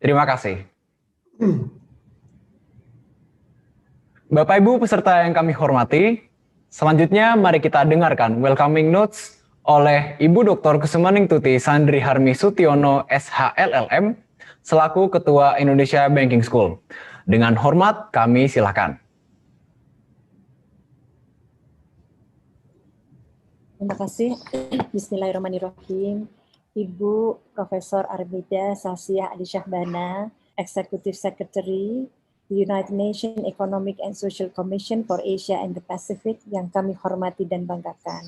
Terima kasih. Bapak Ibu peserta yang kami hormati, selanjutnya mari kita dengarkan welcoming notes oleh Ibu Dr. Kusumaning Tuti Sandri Harmi Sutiono SHLLM selaku Ketua Indonesia Banking School. Dengan hormat kami silakan. Terima kasih. Bismillahirrahmanirrahim. Ibu Profesor Armida Salsiah Ali Syahbana, Executive Secretary the United Nations Economic and Social Commission for Asia and the Pacific yang kami hormati dan banggakan.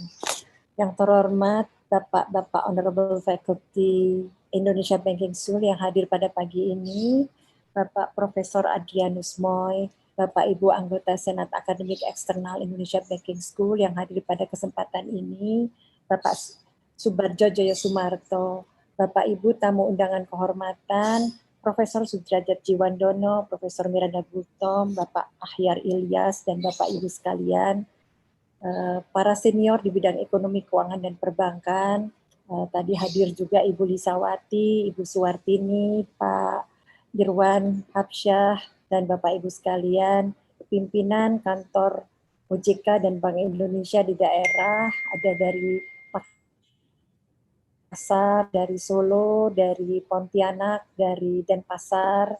Yang terhormat Bapak-Bapak Honorable Faculty Indonesia Banking School yang hadir pada pagi ini, Bapak Profesor Adrianus Moy, Bapak Ibu anggota Senat Akademik Eksternal Indonesia Banking School yang hadir pada kesempatan ini, Bapak Subardjo Joyo Sumarto, Bapak Ibu tamu undangan kehormatan, Profesor Sudrajat Jiwandono, Profesor Miranda Gultom, Bapak Ahyar Ilyas, dan Bapak Ibu sekalian, para senior di bidang ekonomi, keuangan, dan perbankan. Tadi hadir juga Ibu Lisawati, Ibu Suwartini, Pak Dirwan Habsyah, dan Bapak Ibu sekalian, pimpinan kantor OJK dan Bank Indonesia di daerah, ada dari Makassar, dari Solo, dari Pontianak, dari Denpasar,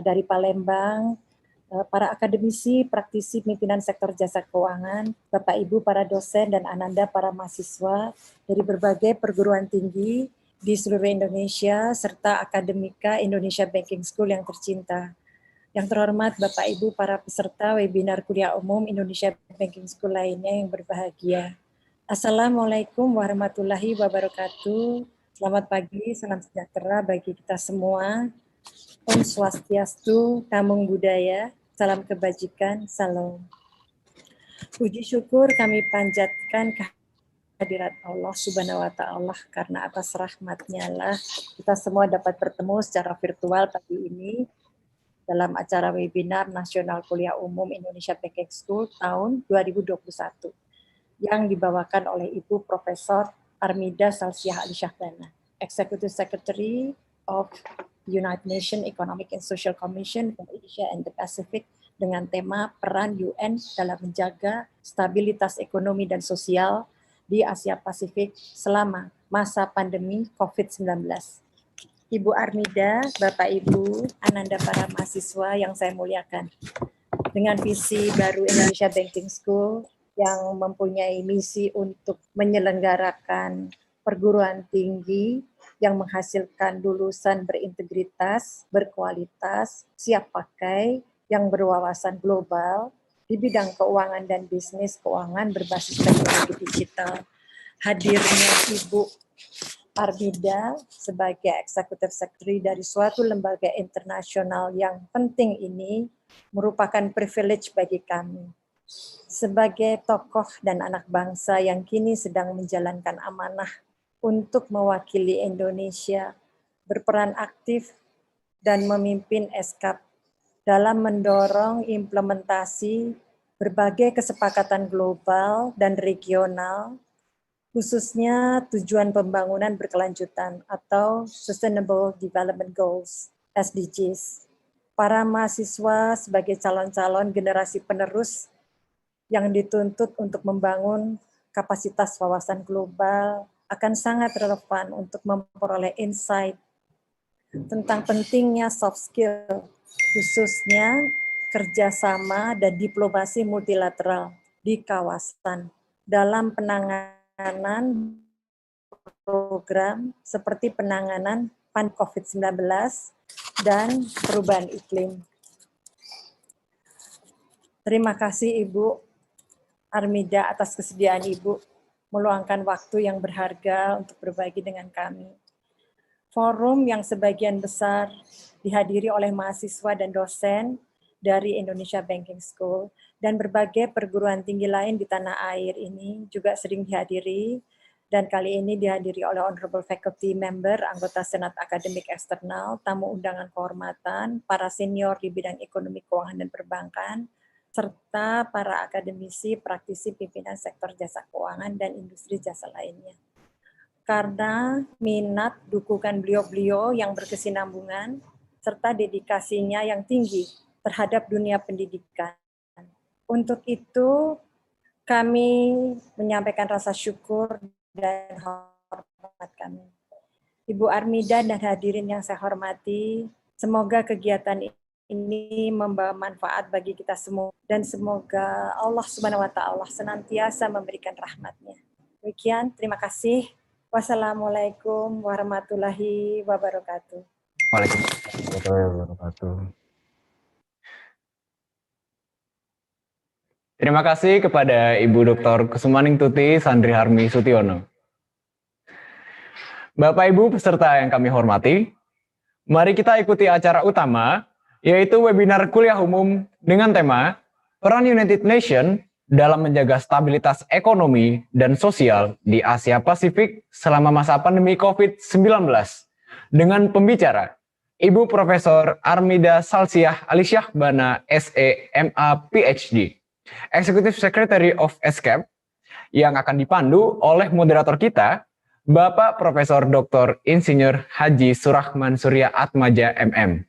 dari Palembang, para akademisi, praktisi, pimpinan sektor jasa keuangan, Bapak Ibu para dosen dan Ananda para mahasiswa dari berbagai perguruan tinggi di seluruh Indonesia, serta akademika Indonesia Banking School yang tercinta. Yang terhormat Bapak Ibu para peserta webinar kuliah umum Indonesia Banking School lainnya yang berbahagia. Assalamualaikum warahmatullahi wabarakatuh. Selamat pagi, salam sejahtera bagi kita semua. Om Swastiastu, Namo Buddhaya, salam kebajikan, salam. Puji syukur kami panjatkan kehadirat Allah Subhanahu wa Ta'ala, karena atas rahmatnya lah kita semua dapat bertemu secara virtual pagi ini dalam acara webinar Nasional Kuliah Umum Indonesia Banking School tahun 2021 yang dibawakan oleh Ibu Profesor Armida Salsiah Ali Syahbana, Executive Secretary of United Nations Economic and Social Commission for Asia and the Pacific, dengan tema peran UN dalam menjaga stabilitas ekonomi dan sosial di Asia Pasifik selama masa pandemi COVID-19. Ibu Armida, Bapak Ibu, Ananda para mahasiswa yang saya muliakan, dengan visi baru Indonesia Banking School yang mempunyai misi untuk menyelenggarakan perguruan tinggi yang menghasilkan lulusan berintegritas, berkualitas, siap pakai, yang berwawasan global di bidang keuangan dan bisnis keuangan berbasis teknologi digital. Hadirnya Ibu Armida sebagai Executive Secretary dari suatu lembaga internasional yang penting ini merupakan privilege bagi kami. Sebagai tokoh dan anak bangsa yang kini sedang menjalankan amanah untuk mewakili Indonesia, berperan aktif dan memimpin ESCAP dalam mendorong implementasi berbagai kesepakatan global dan regional, khususnya tujuan pembangunan berkelanjutan atau Sustainable Development Goals, SDGs. Para mahasiswa sebagai calon-calon generasi penerus yang dituntut untuk membangun kapasitas wawasan global akan sangat relevan untuk memperoleh insight tentang pentingnya soft skill, khususnya kerjasama dan diplomasi multilateral di kawasan dalam penanganan program seperti penanganan COVID-19 dan perubahan iklim. Terima kasih Ibu Armida atas kesediaan Ibu meluangkan waktu yang berharga untuk berbagi dengan kami. Forum yang sebagian besar dihadiri oleh mahasiswa dan dosen dari Indonesia Banking School dan berbagai perguruan tinggi lain di tanah air ini juga sering dihadiri, dan kali ini dihadiri oleh Honorable Faculty Member, anggota Senat Akademik Eksternal, tamu undangan kehormatan, para senior di bidang ekonomi, keuangan, dan perbankan, serta para akademisi, praktisi, pimpinan sektor jasa keuangan, dan industri jasa lainnya. Karena minat dukungan beliau-beliau yang berkesinambungan, serta dedikasinya yang tinggi terhadap dunia pendidikan. Untuk itu, kami menyampaikan rasa syukur dan hormat kami. Ibu Armida dan hadirin yang saya hormati, semoga kegiatan ini membawa manfaat bagi kita semua dan semoga Allah Subhanahu wa taala senantiasa memberikan rahmat-Nya. Demikian, terima kasih. Wassalamualaikum warahmatullahi wabarakatuh. Waalaikumsalam warahmatullahi wabarakatuh. Terima kasih kepada Ibu Dr. Kusumaning Tuti Sandri Harmi Sutiono. Bapak Ibu peserta yang kami hormati, mari kita ikuti acara utama, yaitu webinar kuliah umum dengan tema Peran United Nations dalam menjaga stabilitas ekonomi dan sosial di Asia Pasifik selama masa pandemi COVID-19 dengan pembicara Ibu Profesor Armida Salsiah Alisyah Bana, SEMA PhD, Executive Secretary of ESCAP, yang akan dipandu oleh moderator kita, Bapak Profesor Dr. Insinyur Haji Surahman Surya Atmaja MM.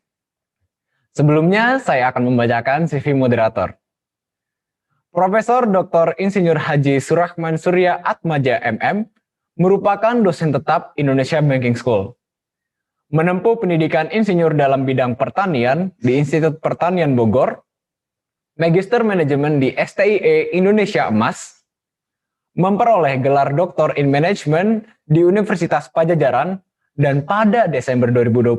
Sebelumnya, saya akan membacakan CV moderator. Profesor Dr. Insinyur Haji Surahman Surya Atmaja MM merupakan dosen tetap Indonesia Banking School. Menempuh pendidikan insinyur dalam bidang pertanian di Institut Pertanian Bogor, Magister Manajemen di STIE Indonesia Emas, memperoleh gelar Doktor in Management di Universitas Padjadjaran, dan pada Desember 2020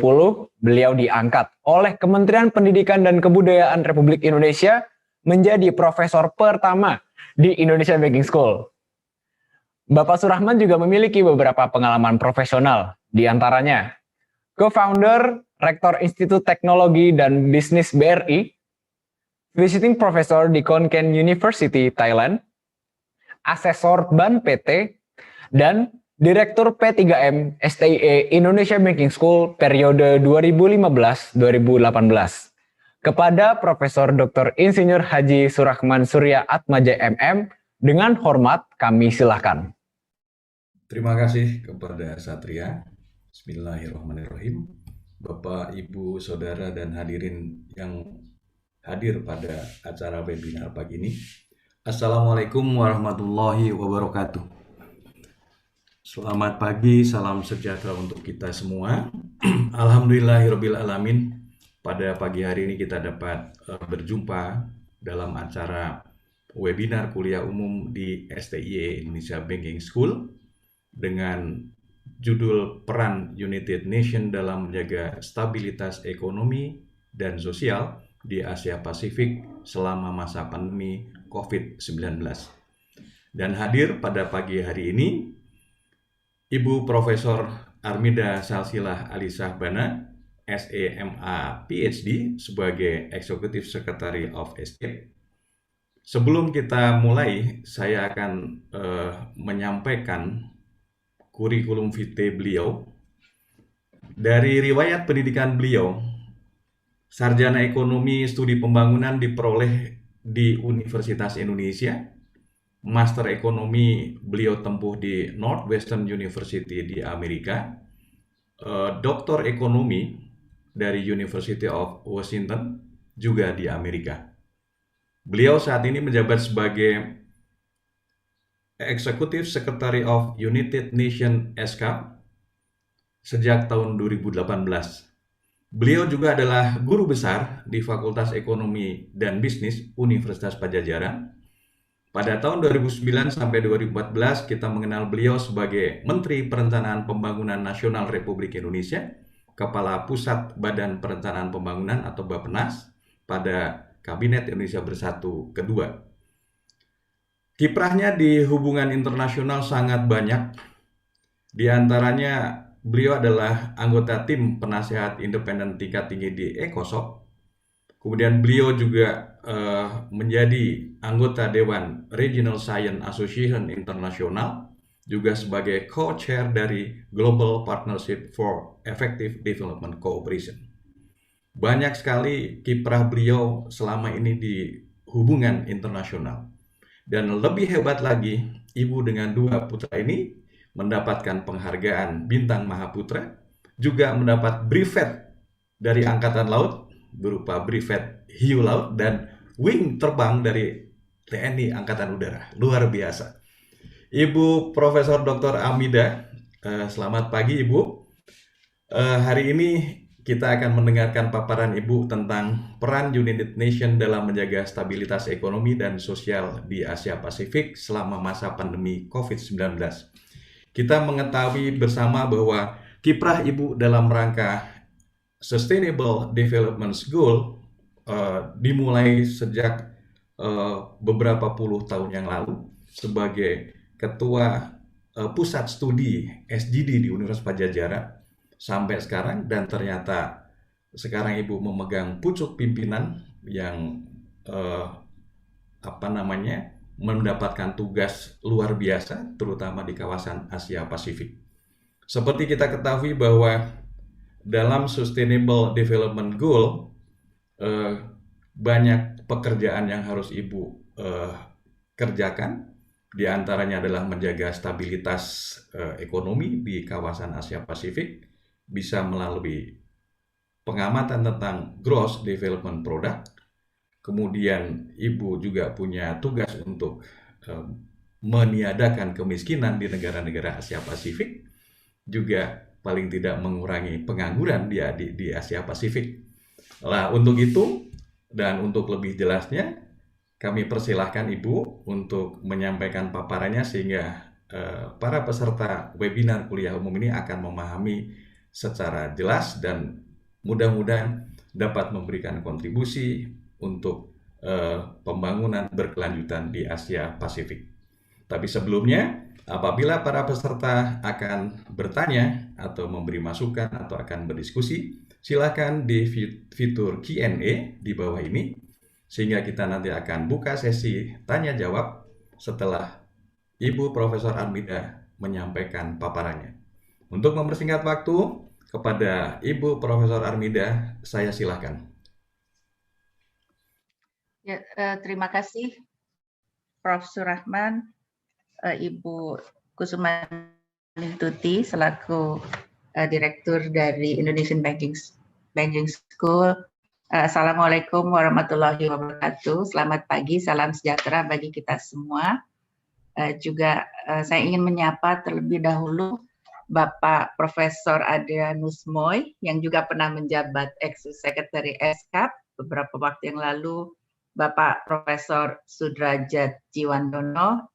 beliau diangkat oleh Kementerian Pendidikan dan Kebudayaan Republik Indonesia menjadi profesor pertama di Indonesia Banking School. Bapak Surahman juga memiliki beberapa pengalaman profesional, di antaranya co-founder, Rektor Institut Teknologi dan Bisnis BRI, visiting professor di Khon Kaen University, Thailand, asesor Ban PT, dan Direktur P3M STIE Indonesia Banking School periode 2015-2018. Kepada Profesor Dr. Insinyur Haji Surahman Surya Atmaja MM, dengan hormat kami silakan. Terima kasih kepada Satria. Bismillahirrahmanirrahim. Bapak, Ibu, Saudara, dan hadirin yang hadir pada acara webinar pagi ini. Assalamualaikum warahmatullahi wabarakatuh. Selamat pagi, salam sejahtera untuk kita semua. Alhamdulillahirabbil alamin. Pada pagi hari ini kita dapat berjumpa dalam acara webinar kuliah umum di STIE Indonesia Banking School dengan judul Peran United Nations dalam menjaga stabilitas ekonomi dan sosial di Asia Pasifik selama masa pandemi COVID-19. Dan hadir pada pagi hari ini Ibu Profesor Armida Salsiah Alisyah Bana, SEMA PhD sebagai Executive Secretary of ESCAP. Sebelum kita mulai, saya akan menyampaikan kurikulum vitae beliau. Dari riwayat pendidikan beliau, sarjana ekonomi studi pembangunan diperoleh di Universitas Indonesia, master ekonomi beliau tempuh di Northwestern University di Amerika, doktor ekonomi dari University of Washington juga di Amerika. Beliau saat ini menjabat sebagai Executive Secretary of United Nations ESCAP sejak tahun 2018. Beliau juga adalah guru besar di Fakultas Ekonomi dan Bisnis Universitas Padjadjaran. Pada tahun 2009 sampai 2014 kita mengenal beliau sebagai Menteri Perencanaan Pembangunan Nasional Republik Indonesia, Kepala Pusat Badan Perencanaan Pembangunan atau Bappenas pada Kabinet Indonesia Bersatu kedua. Kiprahnya di hubungan internasional sangat banyak. Di antaranya beliau adalah anggota tim penasehat independen tingkat tinggi di ECOSOC. Kemudian beliau juga menjadi anggota Dewan Regional Science Association Internasional, juga sebagai co-chair dari Global Partnership for Effective Development Cooperation. Banyak sekali kiprah beliau selama ini di hubungan internasional. Dan lebih hebat lagi, ibu dengan dua putra ini mendapatkan penghargaan Bintang Mahaputra, juga mendapat brevet dari Angkatan Laut berupa Brevet Hiu Laut dan Wing Terbang dari TNI Angkatan Udara. Luar biasa. Ibu Profesor Dr. Amida, selamat pagi Ibu. Hari ini kita akan mendengarkan paparan Ibu tentang peran United Nations dalam menjaga stabilitas ekonomi dan sosial di Asia Pasifik selama masa pandemi COVID-19. Kita mengetahui bersama bahwa kiprah Ibu dalam rangka Sustainable Development Goal dimulai sejak beberapa puluh tahun yang lalu sebagai Ketua Pusat Studi SDD di Universitas Padjadjaran sampai sekarang, dan ternyata sekarang Ibu memegang pucuk pimpinan yang mendapatkan tugas luar biasa terutama di kawasan Asia Pasifik. Seperti kita ketahui bahwa dalam Sustainable Development Goal banyak pekerjaan yang harus Ibu kerjakan. Di antaranya adalah menjaga stabilitas ekonomi di kawasan Asia Pasifik, bisa melalui pengamatan tentang Gross Development Product. Kemudian Ibu juga punya tugas untuk meniadakan kemiskinan di negara-negara Asia Pasifik, juga paling tidak mengurangi pengangguran di Asia Pasifik. Nah, untuk itu dan untuk lebih jelasnya, kami persilahkan Ibu untuk menyampaikan paparannya sehingga para peserta webinar kuliah umum ini akan memahami secara jelas dan mudah-mudahan dapat memberikan kontribusi untuk pembangunan berkelanjutan di Asia Pasifik. Tapi sebelumnya, apabila para peserta akan bertanya atau memberi masukan atau akan berdiskusi, silakan di fitur Q&A di bawah ini, sehingga kita nanti akan buka sesi tanya jawab setelah Ibu Profesor Armida menyampaikan paparannya. Untuk mempersingkat waktu, kepada Ibu Profesor Armida, saya silakan. Ya, terima kasih Prof. Surahman, Ibu Kusumaningtuti selaku Direktur dari Indonesian Banking School. Assalamualaikum warahmatullahi wabarakatuh. Selamat pagi, salam sejahtera bagi kita semua. Juga saya ingin menyapa terlebih dahulu Bapak Profesor Adrianus Moy yang juga pernah menjabat Ex-Secretary ESCAP beberapa waktu yang lalu, Bapak Profesor Sudrajat Jiwandono,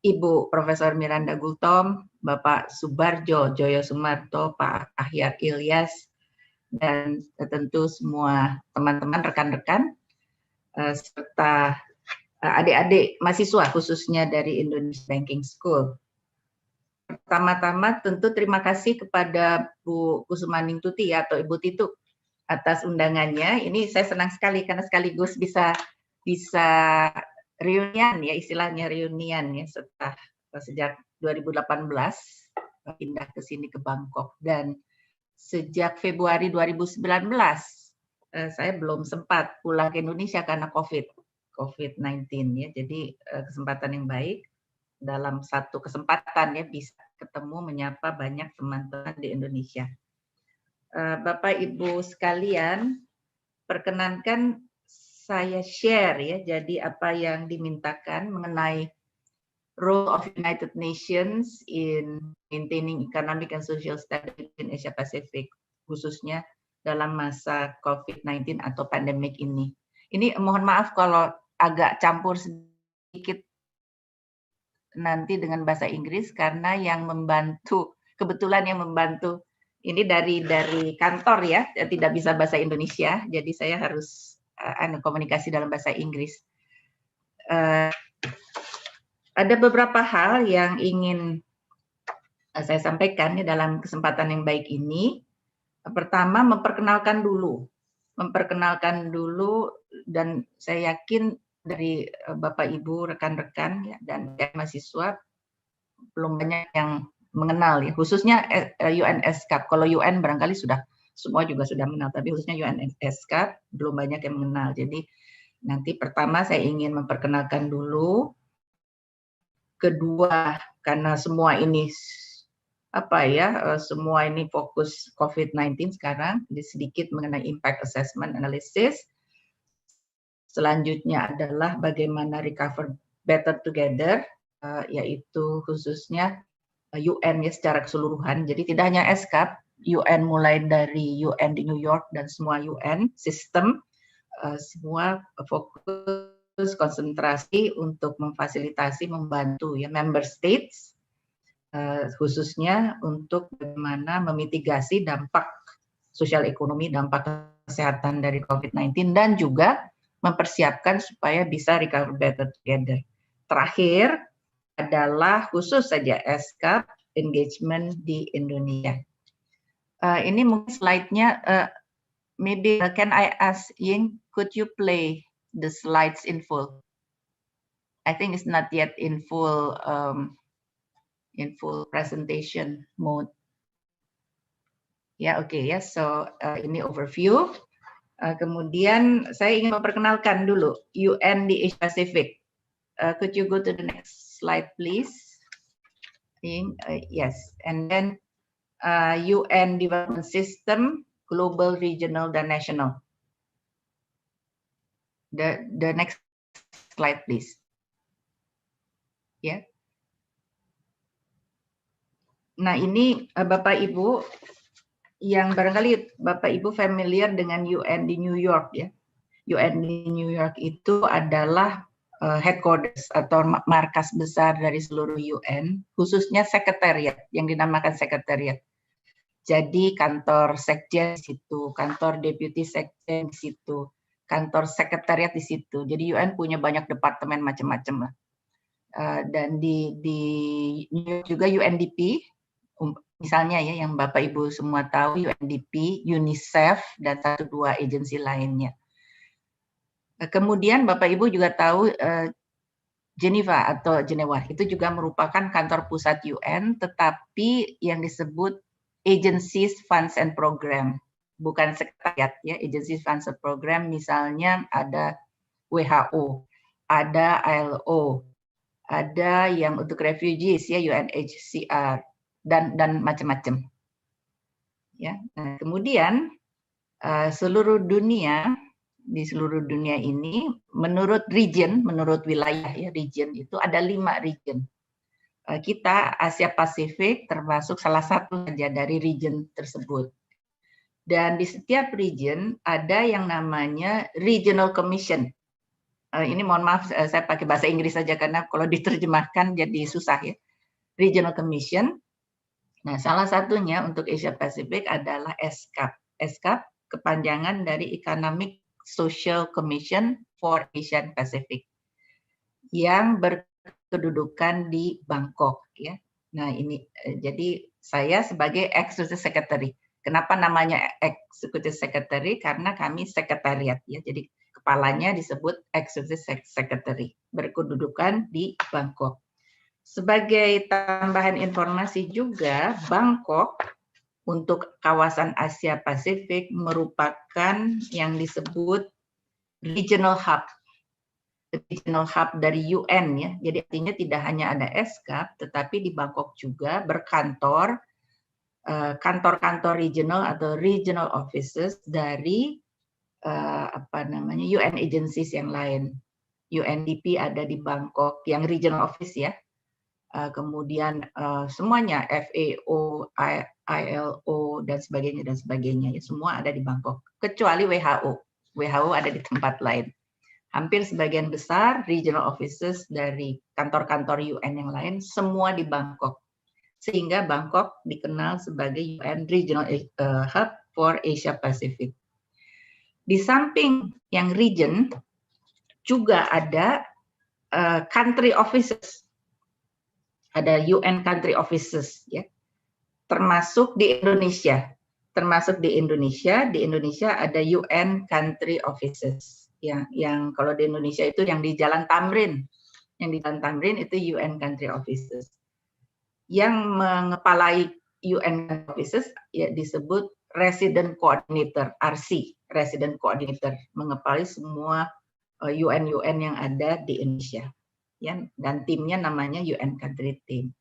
Ibu Profesor Miranda Gultom, Bapak Subarjo Joyo Sumarto, Pak Ahyar Ilyas, dan tentu semua teman-teman, rekan-rekan, serta adik-adik mahasiswa khususnya dari Indonesian Banking School. Pertama-tama tentu terima kasih kepada Bu Kusumaningtuti atau Ibu Titu atas undangannya. Ini saya senang sekali karena sekaligus bisa reunian ya, istilahnya reunian ya, sejak 2018 pindah ke sini ke Bangkok, dan sejak Februari 2019 saya belum sempat pulang ke Indonesia karena COVID-19 ya. Jadi kesempatan yang baik dalam satu kesempatan ya bisa ketemu menyapa banyak teman-teman di Indonesia. Bapak Ibu sekalian, perkenankan saya share ya, jadi apa yang dimintakan mengenai role of United Nations in maintaining economic and social stability in Asia Pacific, khususnya dalam masa COVID-19 atau pandemik ini. Ini mohon maaf kalau agak campur sedikit nanti dengan bahasa Inggris, karena yang membantu, kebetulan yang membantu ini dari kantor ya, tidak bisa bahasa Indonesia, jadi saya harus komunikasi dalam bahasa Inggris. Ada beberapa hal yang ingin saya sampaikan ya, dalam kesempatan yang baik ini. Pertama, memperkenalkan dulu, dan saya yakin dari Bapak Ibu, rekan-rekan ya, dan mahasiswa belum banyak yang mengenal ya, khususnya UNESCAP. Kalau UN barangkali semua juga sudah mengenal, tapi khususnya UNESCAP belum banyak yang mengenal. Jadi nanti pertama saya ingin memperkenalkan dulu. Kedua, karena semua ini semua ini fokus COVID-19 sekarang, jadi sedikit mengenai impact assessment analysis. Selanjutnya adalah bagaimana recover better together, yaitu khususnya UN ya secara keseluruhan. Jadi tidak hanya ESCAP, UN mulai dari UN di New York dan semua UN sistem, semua fokus konsentrasi untuk memfasilitasi, membantu ya member states, khususnya untuk bagaimana memitigasi dampak sosial ekonomi, dampak kesehatan dari COVID-19 dan juga mempersiapkan supaya bisa recover better together. Terakhir adalah khusus saja ESCAP engagement di Indonesia. Ini mungkin slide-nya, maybe can I ask Ying, could you play the slides in full? I think it's not yet in full presentation mode. Ya, oke ya. So ini overview. Kemudian saya ingin memperkenalkan dulu UN di Asia Pacific. Could you go to the next slide, please? Yes, and then UN Development System, Global, Regional, dan National. The next slide, please. Ya. Nah ini Bapak Ibu, yang barangkali Bapak Ibu familiar dengan UN di New York ya. UN di New York itu adalah headquarters atau markas besar dari seluruh UN, khususnya sekretariat yang dinamakan sekretariat. Jadi kantor sekjen di situ, kantor deputy sekjen di situ, kantor sekretariat di situ. Jadi UN punya banyak departemen macam-macam lah. Dan di New York juga UNDP. Misalnya ya yang Bapak Ibu semua tahu UNDP, UNICEF, dan 1-2 agensi lainnya. Kemudian Bapak Ibu juga tahu Geneva atau Jenewa, itu juga merupakan kantor pusat UN, tetapi yang disebut Agencies, Funds, and Program, bukan sekretariat ya, Agencies, Funds, and Program, misalnya ada WHO, ada ILO, ada yang untuk refugees ya UNHCR, dan macam-macam. Ya, nah, kemudian seluruh dunia, di seluruh dunia ini menurut region, menurut wilayah ya region itu ada 5 region. Kita Asia Pasifik termasuk salah satu saja dari region tersebut. Dan di setiap region ada yang namanya Regional Commission. Ini mohon maaf saya pakai bahasa Inggris saja karena kalau diterjemahkan jadi susah ya. Regional Commission. Nah, salah satunya untuk Asia Pacific adalah ESCAP. ESCAP kepanjangan dari Economic Social Commission for Asian Pacific yang berkedudukan di Bangkok ya. Nah, ini jadi saya sebagai Executive Secretary. Kenapa namanya Executive Secretary? Karena kami sekretariat ya. Jadi kepalanya disebut Executive Secretary, berkedudukan di Bangkok. Sebagai tambahan informasi juga, Bangkok untuk kawasan Asia Pasifik merupakan yang disebut regional hub. Regional hub dari UN ya. Jadi artinya tidak hanya ada ESCAP, tetapi di Bangkok juga berkantor kantor-kantor regional atau regional offices dari UN agencies yang lain. UNDP ada di Bangkok yang regional office ya. Kemudian semuanya FAO, ILO dan sebagainya ya, semua ada di Bangkok kecuali WHO. WHO ada di tempat lain. Hampir sebagian besar regional offices dari kantor-kantor UN yang lain semua di Bangkok. Sehingga Bangkok dikenal sebagai UN Regional Hub for Asia Pacific. Di samping yang region juga ada country offices. Ada UN country offices ya. Termasuk di Indonesia. Di Indonesia ada UN country offices. Yang kalau di Indonesia itu yang di Jalan Tamrin. Yang di Jalan Tamrin itu UN country offices. Yang mengepalai UN country offices ya disebut resident coordinator, RC, resident coordinator, mengepalai semua UN yang ada di Indonesia. Ya, dan timnya namanya UN Country Team.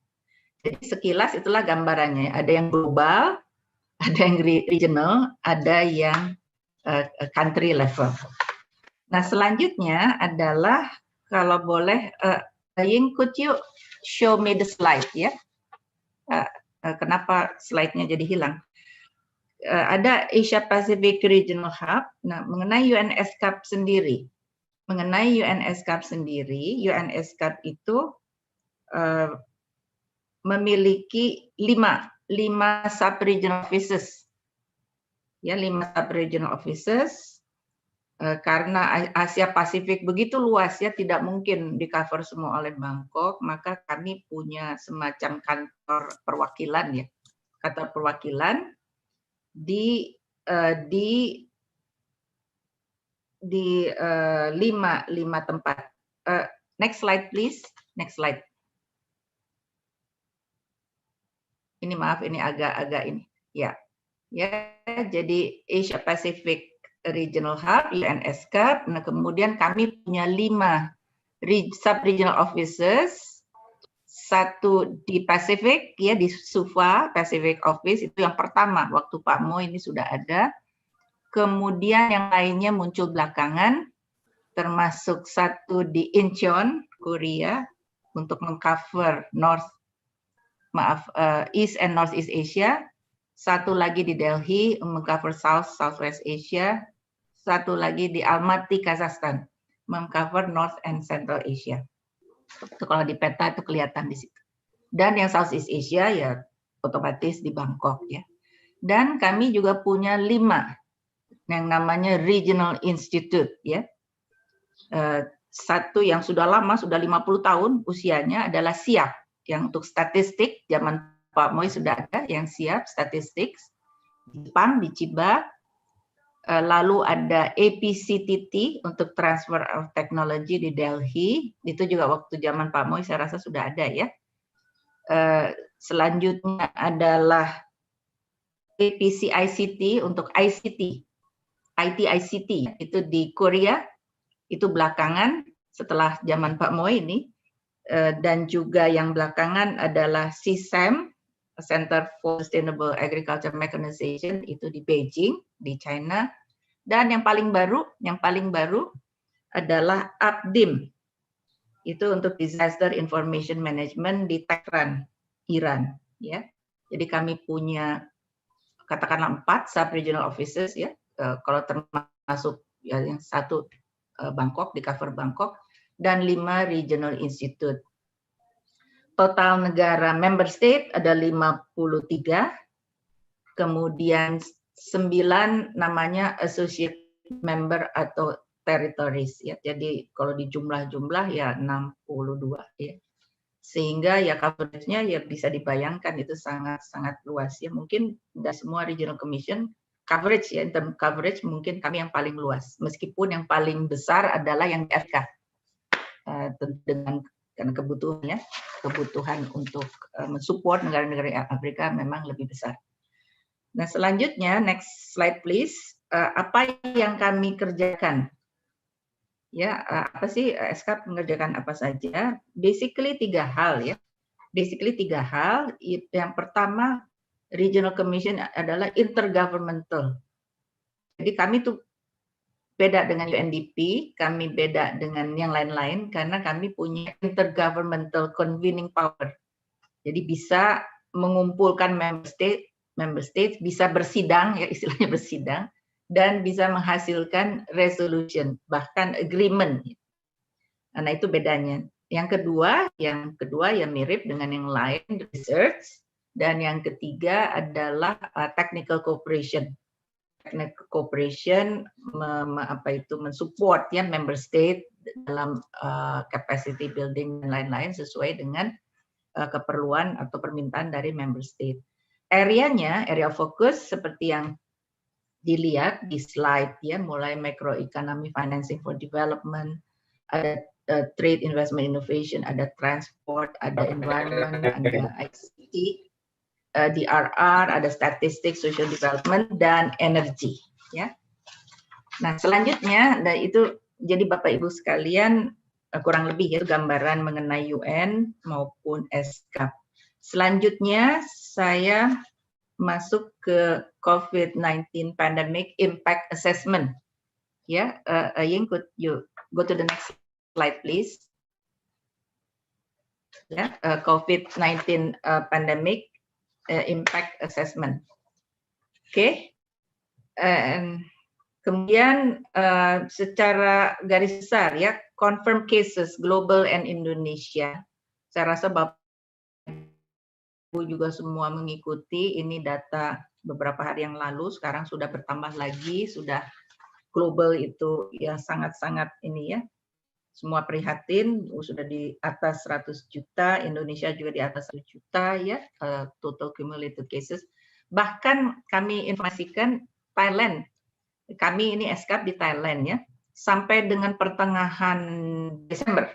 Jadi sekilas itulah gambarannya. Ada yang global, ada yang regional, ada yang country level. Nah, selanjutnya adalah kalau boleh, Ying, could you show me the slide ya? Kenapa slide-nya jadi hilang? Ada Asia Pacific Regional Hub. Nah, mengenai UNESCAP sendiri, UNESCAP itu memiliki 5 sub-regional offices. Ya, 5 sub-regional offices. Karena Asia Pasifik begitu luas ya, tidak mungkin di-cover semua oleh Bangkok, maka kami punya semacam kantor perwakilan ya. Kantor perwakilan di 5 tempat. Next slide please. Next slide. Ini maaf, ini agak ini. Ya, jadi Asia Pacific Regional Hub, UNESCAP. Nah, kemudian kami punya 5 sub-regional offices. 1 di Pacific, ya di SUFA, Pacific Office, itu yang pertama, waktu Pak Mo ini sudah ada. Kemudian yang lainnya muncul belakangan, termasuk 1 di Incheon, Korea, untuk mengcover East and Northeast Asia. 1 lagi di Delhi, mengcover Southwest Asia. 1 lagi di Almaty, Kazakhstan, mengcover North and Central Asia. Itu kalau di peta itu kelihatan di situ. Dan yang Southeast Asia ya otomatis di Bangkok ya. Dan kami juga punya 5 yang namanya Regional Institute ya. 1 yang sudah lama, sudah 50 tahun usianya adalah SIAP, yang untuk statistik, zaman Pak Moi sudah ada yang SIAP, statistik, di Jepang, di Chiba. Lalu ada APCTT untuk Transfer of Technology di Delhi, itu juga waktu zaman Pak Moi saya rasa sudah ada ya. Selanjutnya adalah APCICT untuk ICT, IT-ICT, itu di Korea, itu belakangan setelah zaman Pak Moi ini. Dan juga yang belakangan adalah CSAM, Center for Sustainable Agriculture Mechanization, itu di Beijing, di China. Dan yang paling baru adalah APDIM, itu untuk Disaster Information Management di Tehran, Iran. Ya, jadi kami punya katakanlah 4 sub-regional offices ya, kalau termasuk ya, yang 1 Bangkok, di cover Bangkok, dan 5 regional institute. Total negara member state ada 53, kemudian 9 namanya associate member atau territories ya. Jadi kalau di jumlah-jumlah ya 62 ya. Sehingga ya coverage-nya ya bisa dibayangkan itu sangat luas ya. Mungkin dari semua regional commission coverage ya, in term coverage mungkin kami yang paling luas. Meskipun yang paling besar adalah yang di Afrika. Dengan karena kebutuhan untuk mensupport negara-negara Afrika memang lebih besar. Nah, selanjutnya, next slide please. Apa yang kami kerjakan? Ya, apa sih SK mengerjakan apa saja? Basically 3 hal ya. Yang pertama, Regional Commission adalah intergovernmental. Jadi kami tuh beda dengan UNDP, kami beda dengan yang lain-lain karena kami punya intergovernmental convening power. Jadi bisa mengumpulkan member states bisa bersidang ya, istilahnya bersidang, dan bisa menghasilkan resolution bahkan agreement. Nah, itu bedanya. Yang kedua yang mirip dengan yang lain, research, dan yang ketiga adalah technical cooperation. Technical cooperation mensupport ya member state dalam capacity building dan lain-lain sesuai dengan keperluan atau permintaan dari member state. Area fokus seperti yang dilihat di slide ya, mulai microeconomy financing for development, ada trade investment innovation, ada transport, ada environment, ada ICT, DRR, ada statistik, social development, dan energy ya. Nah, selanjutnya itu jadi Bapak Ibu sekalian kurang lebih ya gambaran mengenai UN maupun SK. Selanjutnya saya masuk ke COVID-19 pandemic impact assessment. Ya, Ying, could you go to the next slide, please? Ya, COVID-19 pandemic impact assessment. Oke. Kemudian secara garis besar ya, confirmed cases global and Indonesia. Saya rasa Bapak Ibu juga semua mengikuti, ini data beberapa hari yang lalu, sekarang sudah bertambah lagi, sudah global itu ya sangat-sangat ini ya, semua prihatin, sudah di atas 100 juta, Indonesia juga di atas 1 juta ya, total cumulative cases. Bahkan kami informasikan Thailand, kami ini SK di Thailand ya, sampai dengan pertengahan Desember.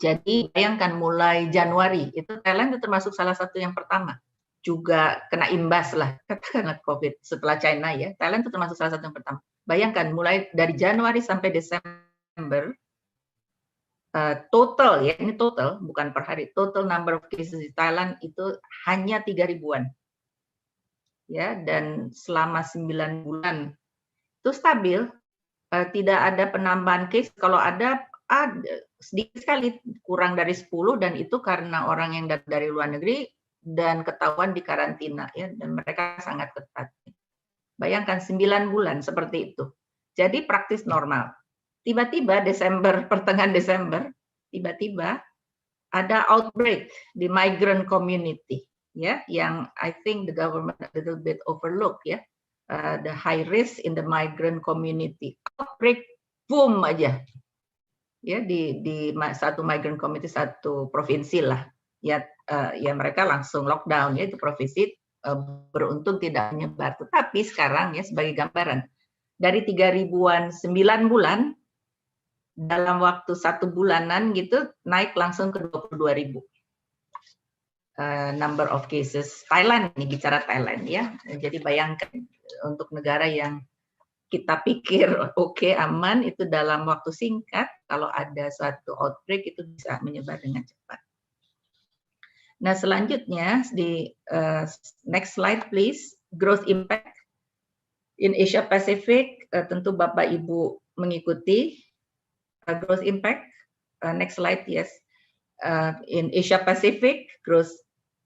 Jadi bayangkan mulai Januari, itu Thailand itu termasuk salah satu yang pertama. Juga kena imbas lah, katakanlah COVID setelah China ya, Thailand itu termasuk salah satu yang pertama. Bayangkan mulai dari Januari sampai Desember, total ya, ini total bukan per hari, total number of cases di Thailand itu hanya 3 ribuan. Ya, dan selama 9 bulan itu stabil, tidak ada penambahan case, kalau ada sedikit sekali, kurang dari 10, dan itu karena orang yang dari luar negeri dan ketahuan di karantina ya, dan mereka sangat ketat. Bayangkan 9 bulan seperti itu. Jadi praktis normal. Tiba-tiba Desember, pertengahan Desember, tiba-tiba ada outbreak di migrant community ya, yang I think the government a little bit overlook ya, the high risk in the migrant community. Outbreak boom aja. Ya, di satu migrant community, satu provinsi lah. Ya, ya mereka langsung lockdown ya, itu provinsi, beruntung tidak menyebar. Tetapi sekarang ya, sebagai gambaran, dari 3 ribuan 9 bulan, dalam waktu 1 bulanan gitu, naik langsung ke 22 ribu. Number of cases Thailand, ini bicara Thailand ya. Jadi bayangkan untuk negara yang kita pikir oke, aman, itu dalam waktu singkat, kalau ada suatu outbreak itu bisa menyebar dengan cepat. Nah, selanjutnya di next slide please, growth impact in Asia Pacific, tentu Bapak Ibu mengikuti growth impact. Next slide, yes. In Asia Pacific, growth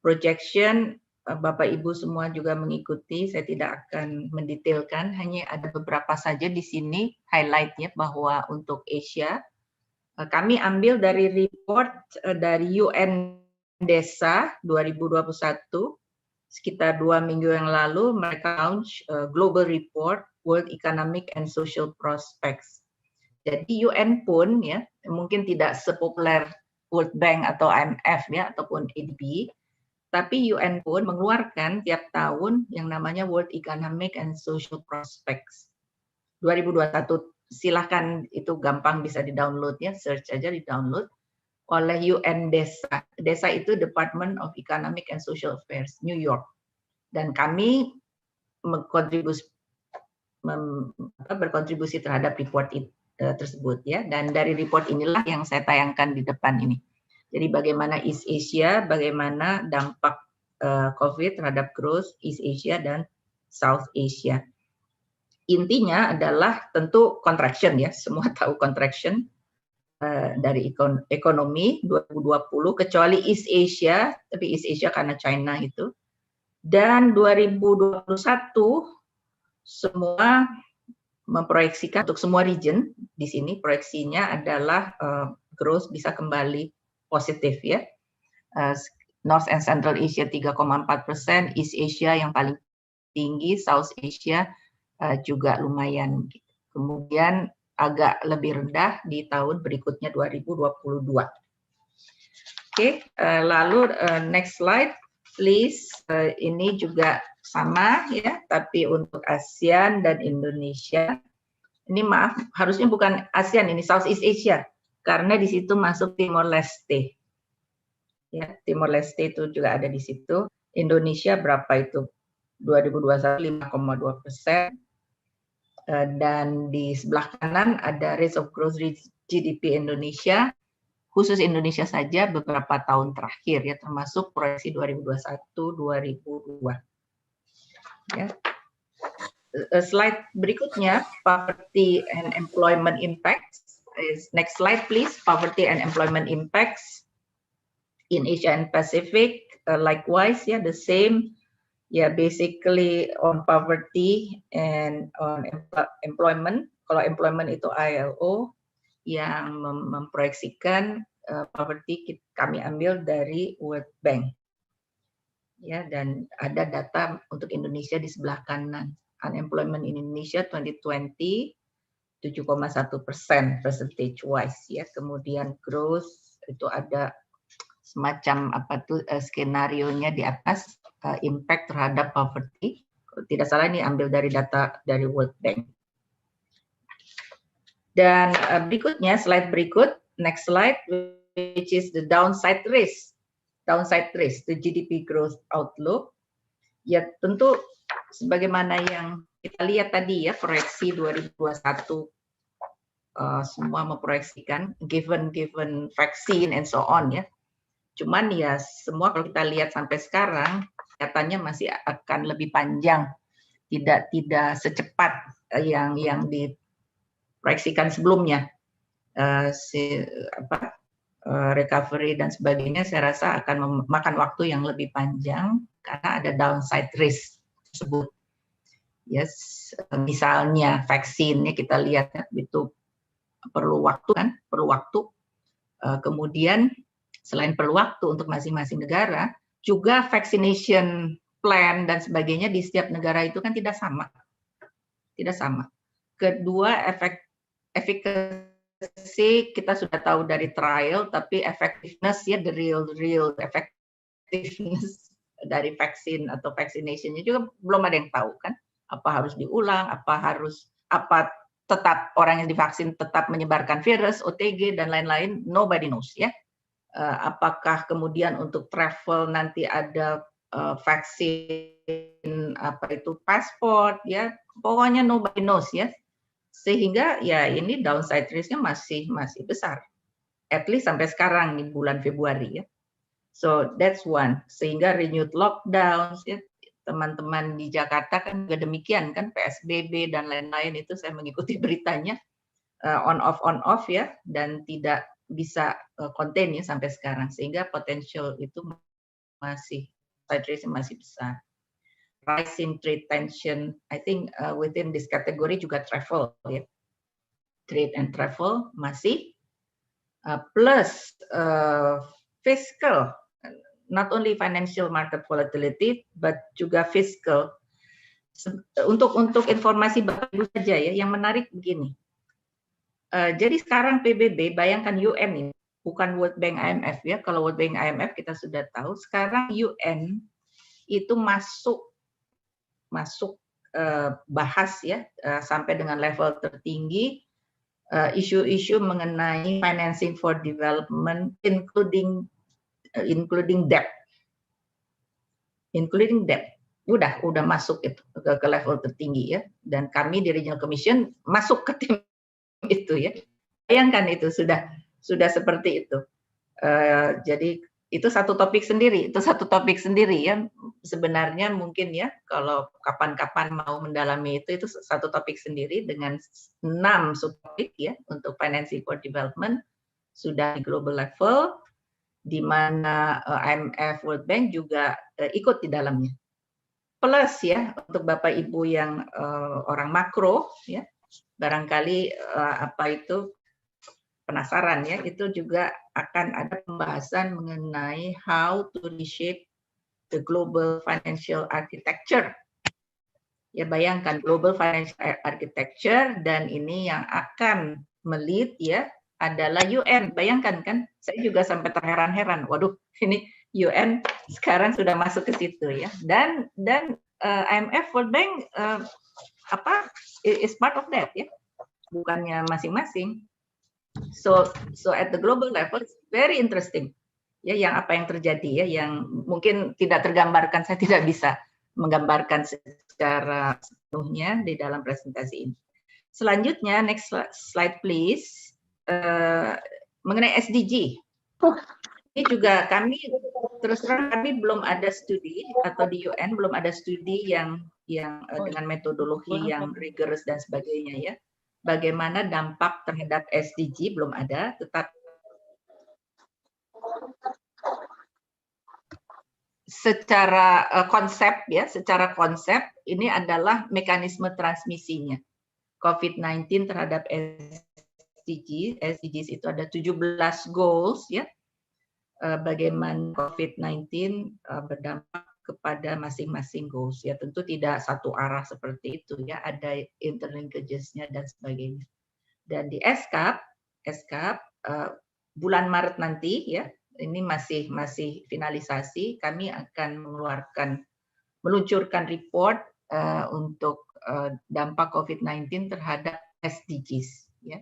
projection, Bapak Ibu semua juga mengikuti, saya tidak akan mendetailkan, hanya ada beberapa saja di sini highlight-nya bahwa untuk Asia, kami ambil dari report dari UN Desa 2021, sekitar 2 minggu yang lalu mereka launch global report World Economic and Social Prospects. Jadi UN pun ya, mungkin tidak sepopuler World Bank atau IMF ya, ataupun ADB, tapi UN pun mengeluarkan tiap tahun yang namanya World Economic and Social Prospects 2021. Silahkan, itu gampang bisa di-download ya, search aja di-download oleh UN Desa. Desa itu Department of Economic and Social Affairs, New York. Dan kami berkontribusi terhadap report tersebut ya. Dan dari report inilah yang saya tayangkan di depan ini. Jadi bagaimana East Asia, bagaimana dampak COVID terhadap growth East Asia dan South Asia. Intinya adalah tentu contraction ya, semua tahu contraction dari ekonomi 2020, kecuali East Asia, tapi East Asia karena China itu. Dan 2021 semua memproyeksikan untuk semua region di sini, proyeksinya adalah growth bisa kembali positif ya. North and Central Asia 3,4%, East Asia yang paling tinggi, South Asia juga lumayan. Kemudian agak lebih rendah di tahun berikutnya 2022. Oke, lalu next slide please. Ini juga sama ya, tapi untuk ASEAN dan Indonesia. Ini maaf, harusnya bukan ASEAN, ini Southeast Asia, karena di situ masuk Timor Leste. Ya, Timor Leste itu juga ada di situ. Indonesia berapa itu? 2021 5,2%. Dan di sebelah kanan ada rate of growth GDP Indonesia khusus Indonesia saja beberapa tahun terakhir ya, termasuk proyeksi 2021-2002. Ya. Slide berikutnya, poverty and employment impacts. Next slide please, poverty and employment impacts in Asia and Pacific. Likewise, ya, the same. Ya, basically on poverty and on employment. Kalau employment itu ILO yang memproyeksikan poverty kami ambil dari World Bank. Ya, dan ada data untuk Indonesia di sebelah kanan. Unemployment in Indonesia 2020 7,1% percentage wise ya. Kemudian growth itu ada semacam apa tuh skenario-nya di atas impact terhadap poverty. Kalau tidak salah ini ambil dari data dari World Bank. Dan berikutnya slide berikut, next slide, which is the downside risk. Downside risk, the GDP growth outlook. Ya tentu sebagaimana yang kita lihat tadi ya, proyeksi 2021 semua memproyeksikan given vaccine and so on ya. Cuman ya semua kalau kita lihat sampai sekarang katanya masih akan lebih panjang, tidak secepat yang diproyeksikan sebelumnya. Recovery dan sebagainya saya rasa akan memakan waktu yang lebih panjang karena ada downside risk tersebut. Yes, misalnya vaksinnya kita lihat itu perlu waktu kan, perlu waktu. Kemudian selain perlu waktu untuk masing-masing negara, juga vaccination plan dan sebagainya di setiap negara itu kan tidak sama. Tidak sama. Kedua, efficacy kita sudah tahu dari trial, tapi effectiveness ya, the real effectiveness dari vaksin atau vaccinationnya juga belum ada yang tahu kan. Apa harus diulang, apa tetap orang yang divaksin tetap menyebarkan virus, OTG dan lain-lain, nobody knows ya. Apakah kemudian untuk travel nanti ada vaksin apa itu pasport ya, pokoknya nobody knows ya. Sehingga ya ini downside risk-nya masih besar. At least sampai sekarang di bulan Februari ya. So that's one. Sehingga renewed lockdowns ya, teman-teman di Jakarta kan juga demikian kan, PSBB dan lain-lain itu saya mengikuti beritanya on off ya, dan tidak bisa contain ya sampai sekarang, sehingga potential itu masih besar. Rising trade tension, I think within this category juga travel ya, trade and travel masih plus fiscal, not only financial market volatility but juga fiscal. Untuk informasi Bapak Ibu saja ya, yang menarik begini. Jadi sekarang PBB, bayangkan UN ini, bukan World Bank IMF ya. Kalau World Bank IMF kita sudah tahu, sekarang UN itu masuk bahas ya sampai dengan level tertinggi isu-isu mengenai financing for development, including debt. Including debt. Udah masuk itu ke level tertinggi ya. Dan kami di Regional Commission masuk ke tim itu ya, bayangkan itu sudah seperti itu. Jadi itu satu topik sendiri ya. Sebenarnya mungkin ya kalau kapan-kapan mau mendalami itu satu topik sendiri dengan 6 subtopik ya untuk financing for development sudah di global level, di mana IMF, World Bank juga ikut di dalamnya. Plus ya untuk Bapak Ibu yang orang makro ya, barangkali penasaran ya, itu juga akan ada pembahasan mengenai how to reshape the global financial architecture. Ya bayangkan global financial architecture, dan ini yang akan melit ya adalah UN. Bayangkan kan, saya juga sampai terheran-heran. Waduh, ini UN sekarang sudah masuk ke situ ya. Dan IMF, World Bank is part of that ya, bukannya masing-masing. So at the global level it's very interesting ya, yang apa yang terjadi ya, yang mungkin tidak tergambarkan, saya tidak bisa menggambarkan secara sepenuhnya di dalam presentasi ini. Selanjutnya next slide please, mengenai SDG Ini juga kami terus terang kami belum ada studi atau di UN belum ada studi yang dengan metodologi yang rigorous dan sebagainya ya. Bagaimana dampak terhadap SDG belum ada, tetapi secara konsep ini adalah mekanisme transmisinya. COVID-19 terhadap SDGs itu ada 17 goals ya. Bagaimana COVID-19 berdampak kepada masing-masing goals ya, tentu tidak satu arah seperti itu ya, ada interlinkages-nya dan sebagainya. Dan di SCAP bulan Maret nanti ya, ini masih finalisasi, kami akan meluncurkan report untuk dampak COVID-19 terhadap SDGs ya.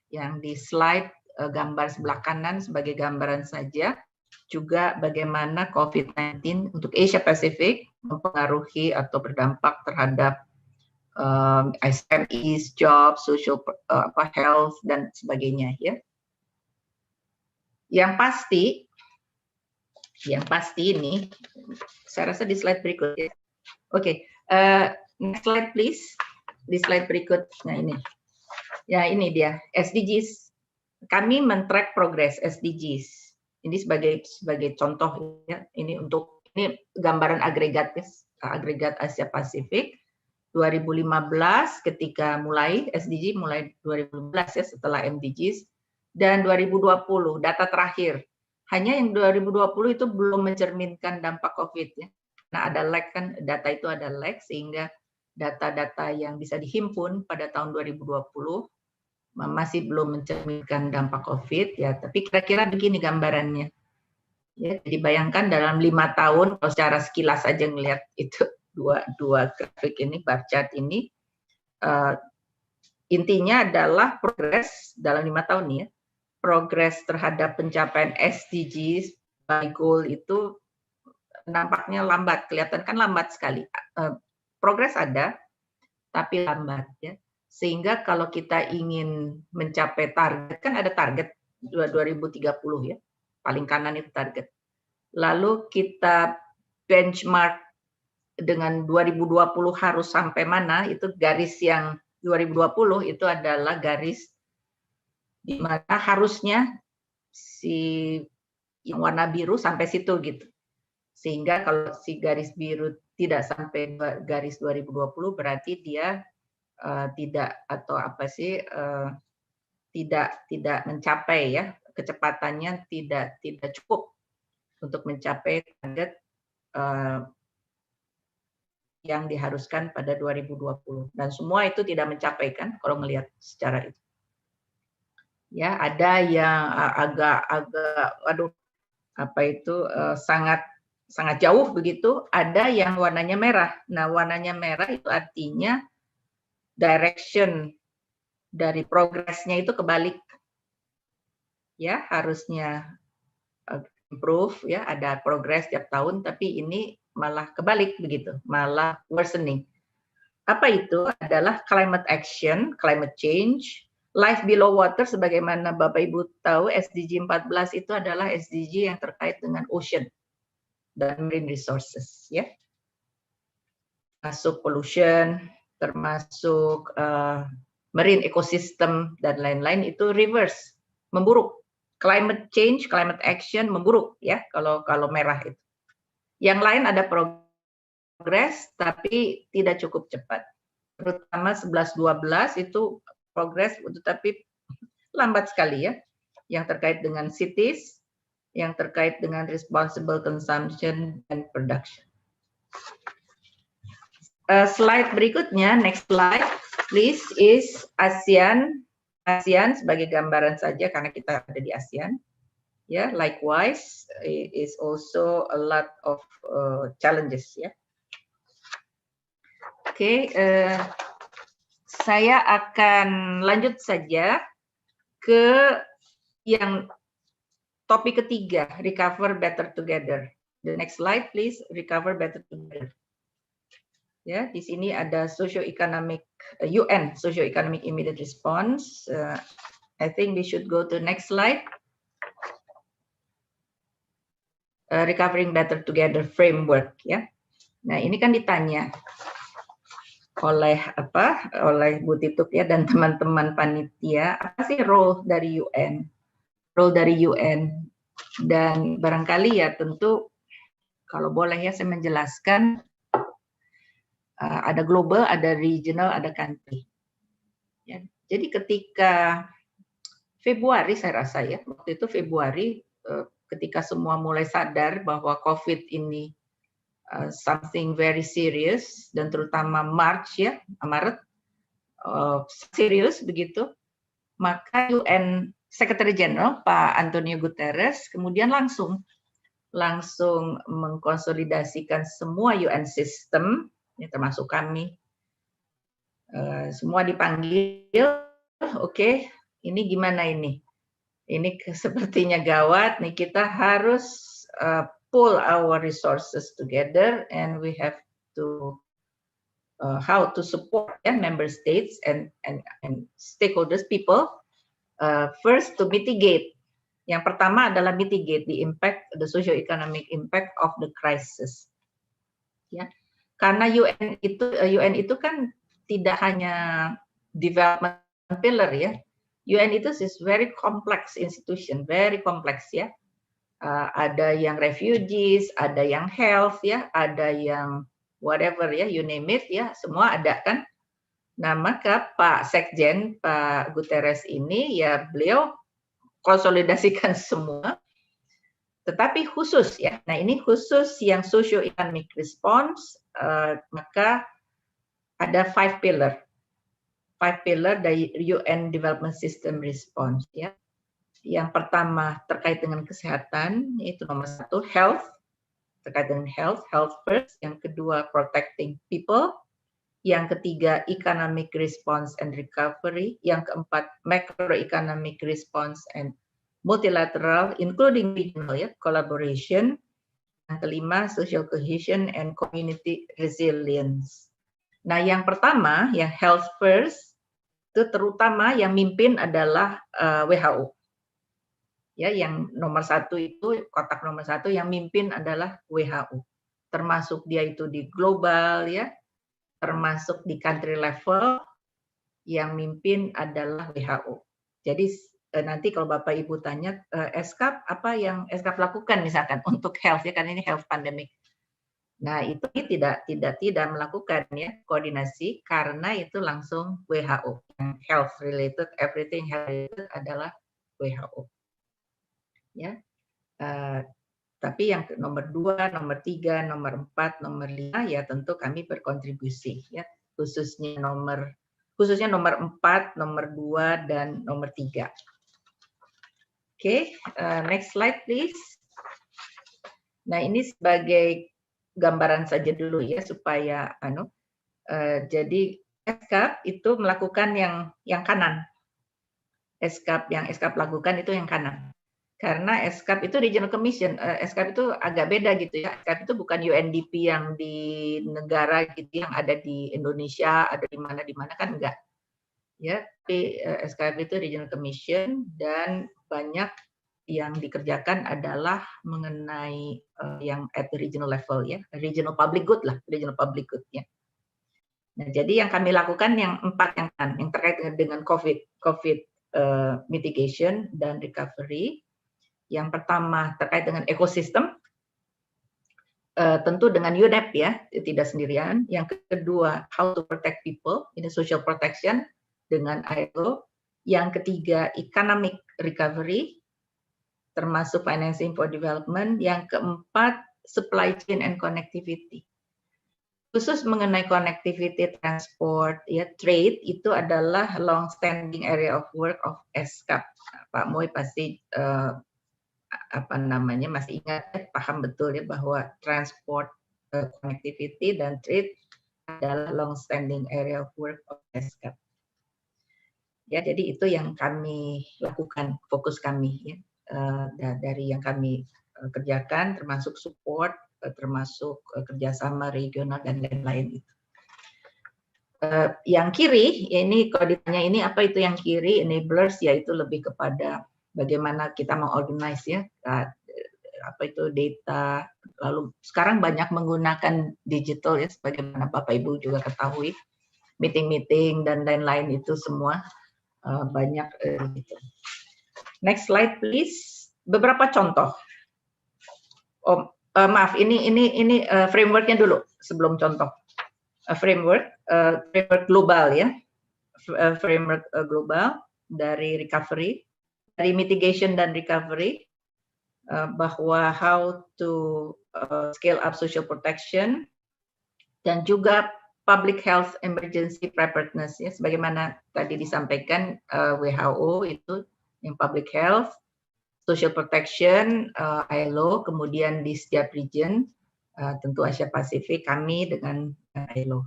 Yang di slide gambar sebelah kanan sebagai gambaran saja, juga bagaimana COVID-19 untuk Asia Pasifik mempengaruhi atau berdampak terhadap SMEs, job, social, health dan sebagainya ya. Yang pasti ini, saya rasa di slide berikutnya. Oke, next slide please. Di slide berikutnya ini. Ya ini dia SDGs. Kami men-track progres SDGs. Ini sebagai contoh ya. Ini gambaran agregat Asia Pasifik 2015 ketika mulai SDG mulai 2015 ya setelah MDGs, dan 2020 data terakhir. Hanya yang 2020 itu belum mencerminkan dampak COVID ya. Nah, ada lag kan, data itu ada lag sehingga data-data yang bisa dihimpun pada tahun 2020 masih belum mencerminkan dampak COVID ya, tapi kira-kira begini gambarannya. Ya, jadi bayangkan dalam 5 tahun kalau secara sekilas aja ngelihat itu dua grafik ini, bar chart ini, intinya adalah progres dalam 5 tahun ya. Progres terhadap pencapaian SDGs by goal itu nampaknya lambat, kelihatan kan lambat sekali. Progres ada, tapi lambat ya. Sehingga kalau kita ingin mencapai target, kan ada target 2030 ya, paling kanan itu target. Lalu kita benchmark dengan 2020 harus sampai mana, itu garis yang 2020 itu adalah garis di mana harusnya si yang warna biru sampai situ gitu. Sehingga kalau si garis biru tidak sampai garis 2020 berarti dia tidak mencapai ya, kecepatannya tidak cukup untuk mencapai target yang diharuskan pada 2020, dan semua itu tidak mencapai kan kalau melihat secara itu. Ya, ada yang agak sangat jauh begitu, ada yang warnanya merah. Nah, warnanya merah itu artinya direction dari progresnya itu kebalik. Ya, harusnya improve ya, ada progres tiap tahun, tapi ini malah kebalik begitu, malah worsening. Apa itu? Adalah climate action, climate change, life below water, sebagaimana Bapak Ibu tahu SDG 14 itu adalah SDG yang terkait dengan ocean dan marine resources ya. Masuk pollution, termasuk marine ecosystem dan lain-lain, itu reverse, memburuk. Climate change, climate action memburuk ya kalau merah itu. Yang lain ada progres tapi tidak cukup cepat. Terutama 11-12 itu progres tapi lambat sekali ya. Yang terkait dengan cities, yang terkait dengan responsible consumption and production. Slide berikutnya, next slide please, is ASEAN. ASEAN sebagai gambaran saja karena kita ada di ASEAN. Ya, likewise is also a lot of challenges ya. Oke, saya akan lanjut saja ke yang topik ketiga, recover better together. The next slide please, recover better together. Ya, di sini ada socio-economic UN socio-economic immediate response. I think we should go to next slide. Recovering Better Together Framework ya. Nah, ini kan ditanya oleh Bu Titup ya dan teman-teman panitia, apa sih role dari UN? Role dari UN, dan barangkali ya tentu kalau boleh ya saya menjelaskan, ada global, ada regional, ada country. Ya, jadi ketika Februari saya rasa ya, waktu itu Februari ketika semua mulai sadar bahwa COVID ini something very serious, dan terutama Maret serius begitu, maka UN Secretary General Pak Antonio Guterres kemudian langsung mengkonsolidasikan semua UN system, ya, termasuk kami, semua dipanggil, oke, ini gimana ini? Ini sepertinya gawat, nih kita harus pull our resources together and we have to how to support member states and stakeholders, people, first to mitigate. Yang pertama adalah mitigate the socio-economic impact of the crisis. Ya, karena UN itu kan tidak hanya development pillar ya. UN itu is very complex institution, very complex ya. Ada yang refugees, ada yang health ya, ada yang whatever ya, you name it ya, semua ada kan. Nah, maka Pak Sekjen, Pak Guterres ini ya beliau konsolidasikan semua, tetapi khusus ya. Nah, ini khusus yang socio-economic response, maka ada 5 pillar dari UN Development System Response ya. Yang pertama terkait dengan kesehatan, yaitu nomor 1 health, terkait dengan health first. Yang kedua protecting people. Yang ketiga economic response and recovery. Yang keempat macroeconomic response and multilateral, including regional ya, collaboration. Yang kelima social cohesion and community resilience. Nah, yang pertama, yang health first, itu terutama yang mimpin adalah WHO. Ya, yang nomor 1 itu, kotak nomor 1 yang mimpin adalah WHO. Termasuk dia itu di global ya, termasuk di country level, yang mimpin adalah WHO. Jadi nanti kalau Bapak Ibu tanya, ESCAP apa yang ESCAP lakukan misalkan untuk health ya, kan ini health pandemic. Nah, itu tidak melakukan ya koordinasi karena itu langsung WHO. Yang health related, everything health related adalah WHO. Ya. Tapi yang nomor 2, nomor 3, nomor 4, nomor 5 ya tentu kami berkontribusi ya, khususnya nomor 4, nomor 2 dan nomor 3. Oke, next slide please. Nah, ini sebagai gambaran saja dulu ya supaya jadi ESCAP itu melakukan yang kanan. Yang ESCAP lakukan itu yang kanan. Karena ESCAP itu regional commission, ESCAP itu agak beda gitu ya. ESCAP itu bukan UNDP yang di negara gitu yang ada di Indonesia, ada di mana kan enggak. Ya, tapi ESCAP itu regional commission dan banyak yang dikerjakan adalah mengenai yang at the regional level ya, regional public good ya. Nah, jadi yang kami lakukan yang 4 yang terkait dengan COVID mitigation dan recovery. Yang pertama terkait dengan ekosistem, tentu dengan UNEP ya, tidak sendirian. Yang kedua how to protect people, ini social protection dengan ILO. Yang ketiga economic recovery, termasuk financing for development. Yang keempat supply chain and connectivity. Khusus mengenai connectivity, transport, ya trade itu adalah long standing area of work of ESCAP. Pak Moy pasti masih ingat, paham betul ya bahwa transport, connectivity dan trade adalah long standing area of work of ESCAP. Ya, jadi itu yang kami lakukan, fokus kami ya. Dari yang kami kerjakan termasuk support, termasuk kerjasama regional dan lain-lain itu. Yang kiri ini kalau ditanya ini apa itu yang kiri, enablers, yaitu lebih kepada bagaimana kita mengorganize ya apa itu data. Lalu sekarang banyak menggunakan digital ya, sebagaimana Bapak Ibu juga ketahui, meeting-meeting dan lain-lain itu semua banyak gitu. Next slide please. Beberapa contoh. Maaf, ini frameworknya dulu sebelum contoh. Framework global ya, framework global dari recovery, dari mitigation dan recovery, bahwa how to scale up social protection dan juga public health emergency preparedness ya, sebagaimana tadi disampaikan WHO itu yang public health, social protection, ILO, kemudian di setiap region, tentu Asia Pasifik kami dengan ILO,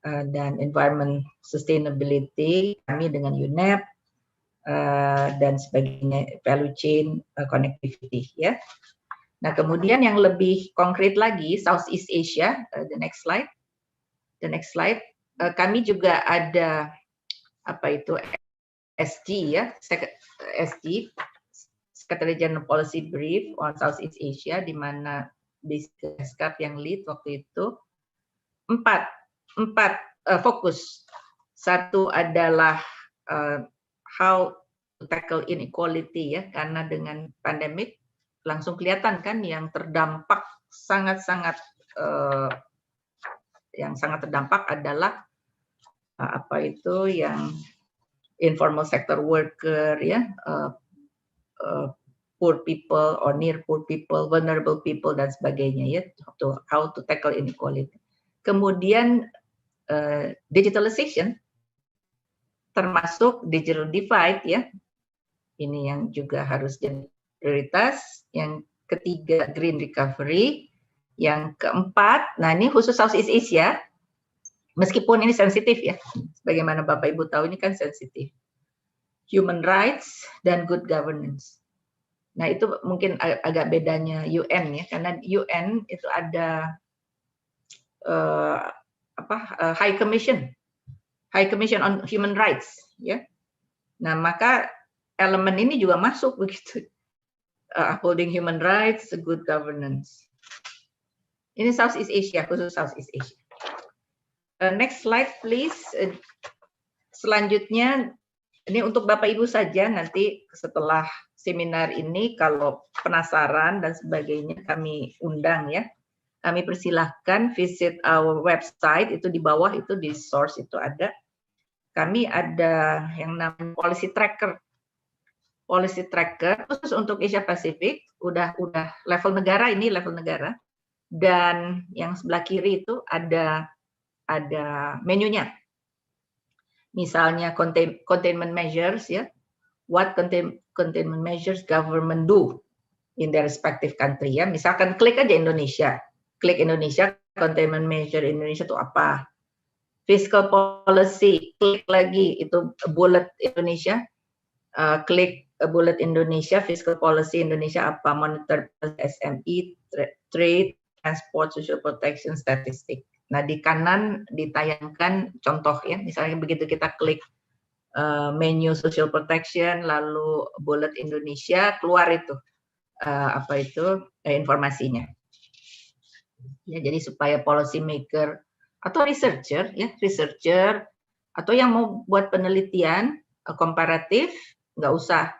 dan environment sustainability kami dengan UNEP, dan sebagainya, value chain connectivity ya. Nah kemudian yang lebih konkret lagi Southeast Asia, the next slide, kami juga ada apa itu SG ya, SG Secretary General Policy Brief on Southeast Asia, di mana Beskap yang lead waktu itu. Empat fokus. Satu adalah how to tackle inequality ya, karena dengan pandemik langsung kelihatan kan yang terdampak sangat-sangat yang sangat terdampak adalah apa itu yang informal sector worker ya, poor people or near poor people, vulnerable people dan sebagainya ya, how to tackle inequality. Kemudian digitalization termasuk digital divide ya, ini yang juga harus jadi prioritas. Yang ketiga green recovery, yang keempat, nah ini khusus Southeast Asia, meskipun ini sensitif ya, sebagaimana Bapak Ibu tahu ini kan sensitif, human rights dan good governance. Nah itu mungkin agak bedanya UN ya, karena UN itu ada High Commission on Human Rights ya. Nah maka elemen ini juga masuk begitu, upholding human rights, good governance. Ini Southeast Asia, khusus Southeast Asia. Next slide please. Selanjutnya ini untuk Bapak Ibu saja, nanti setelah seminar ini kalau penasaran dan sebagainya kami undang ya. Kami persilahkan visit our website, itu di bawah itu di source itu ada. Kami ada yang namanya policy tracker. Policy tracker khusus untuk Asia Pasifik, udah level negara, ini level negara. Dan yang sebelah kiri itu ada menunya. Misalnya containment measures ya. What containment measures government do in their respective country ya. Misalkan klik aja Indonesia. Klik Indonesia, containment measure Indonesia itu apa? Fiscal policy, klik lagi itu bullet Indonesia. Klik bullet Indonesia, fiscal policy Indonesia apa? Monitor SME, trade, transport, social protection, statistik. Nah di kanan ditayangkan contoh ya, misalnya begitu kita klik menu social protection, lalu bullet Indonesia, keluar itu apa itu informasinya. Ya, jadi supaya policy maker atau researcher ya, researcher atau yang mau buat penelitian komparatif, nggak usah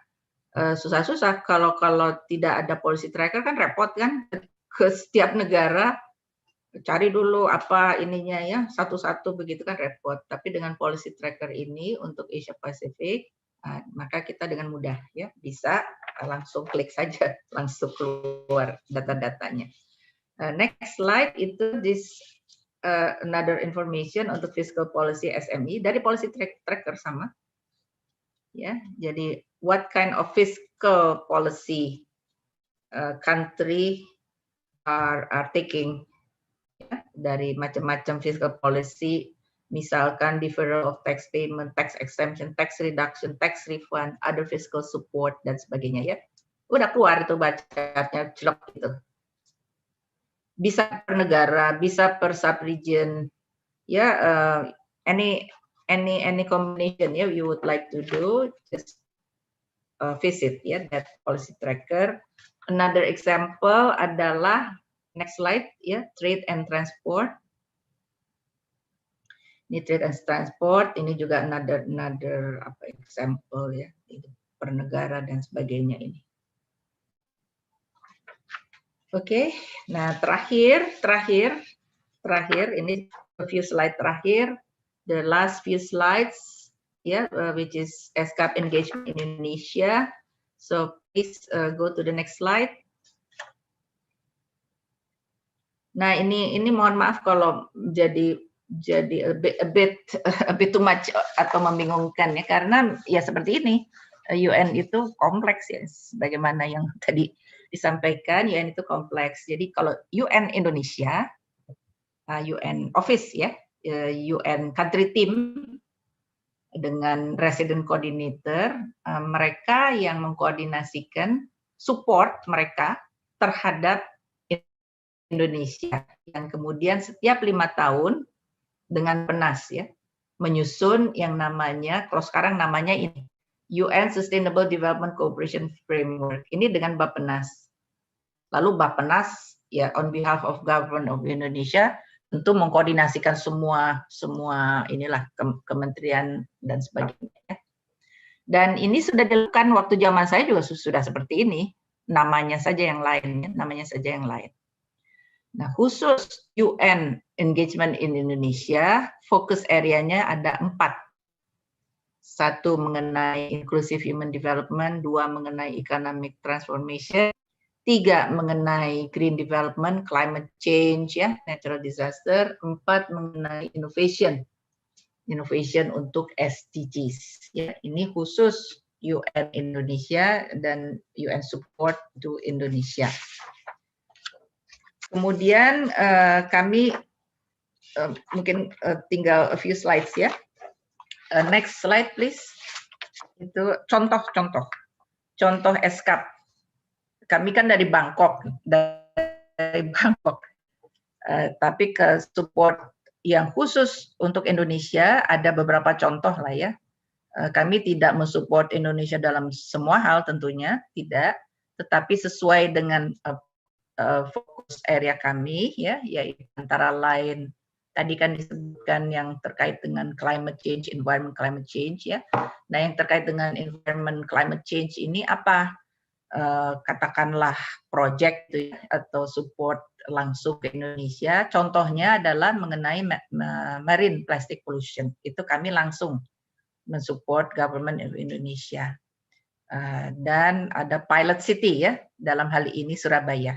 susah-susah. Kalau tidak ada policy tracker kan repot kan, ke setiap negara cari dulu apa ininya ya, satu-satu begitu kan repot. Tapi dengan policy tracker ini untuk Asia Pasifik, maka kita dengan mudah ya bisa langsung klik saja, langsung keluar data-datanya. Next slide itu another information untuk fiscal policy SME dari policy tracker sama. Ya, jadi what kind of fiscal policy country are taking ya, dari macam-macam fiscal policy, misalkan deferral of tax payment, tax exemption, tax reduction, tax refund, other fiscal support dan sebagainya ya. Udah keluar itu bacanya celok gitu. Bisa per negara, bisa per sub-region, ya any combination ya you would like to do, just visit ya that policy tracker. Another example adalah next slide ya, trade and transport. Ini trade and transport, ini juga another example ya, per negara dan sebagainya ini. Oke, nah terakhir ini a few slide terakhir, the last few slides ya, which is ESCAP engagement in Indonesia. So please go to the next slide. Nah ini mohon maaf kalau jadi a bit too much atau membingungkan ya, karena ya seperti ini, UN itu kompleks ya, sebagaimana yang tadi disampaikan, UN itu kompleks. Jadi kalau UN Indonesia, UN office ya, UN country team dengan resident coordinator, mereka yang mengkoordinasikan support mereka terhadap Indonesia, yang kemudian setiap 5 tahun dengan PENAS ya, menyusun yang namanya, kalau sekarang namanya ini, UN Sustainable Development Cooperation Framework. Ini dengan Bappenas. Lalu Bappenas ya on behalf of Government of Indonesia tentu mengkoordinasikan semua inilah kementerian dan sebagainya. Dan ini sudah dilakukan waktu zaman saya juga sudah seperti ini. Namanya saja yang lain, namanya saja yang lain. Nah, khusus UN engagement in Indonesia, fokus areanya ada 4. 1 mengenai inclusive human development, 2 mengenai economic transformation, 3 mengenai green development, climate change ya, natural disaster, 4 mengenai innovation untuk SDGs. Ya, ini khusus UN Indonesia dan UN support to Indonesia. Kemudian kami mungkin tinggal a few slides ya. Next slide please. Itu contoh ESCAP. Kami kan dari Bangkok, tapi ke support yang khusus untuk Indonesia ada beberapa contoh lah ya. Kami tidak mensupport Indonesia dalam semua hal tentunya, tidak, tetapi sesuai dengan fokus area kami ya, yaitu antara lain tadi kan disebutkan yang terkait dengan climate change, environment climate change ya. Nah, yang terkait dengan environment climate change ini apa? Katakanlah project ya, atau support langsung ke Indonesia. Contohnya adalah mengenai marine plastic pollution. Itu kami langsung mensupport Government of Indonesia. Dan ada pilot city ya, dalam hal ini Surabaya.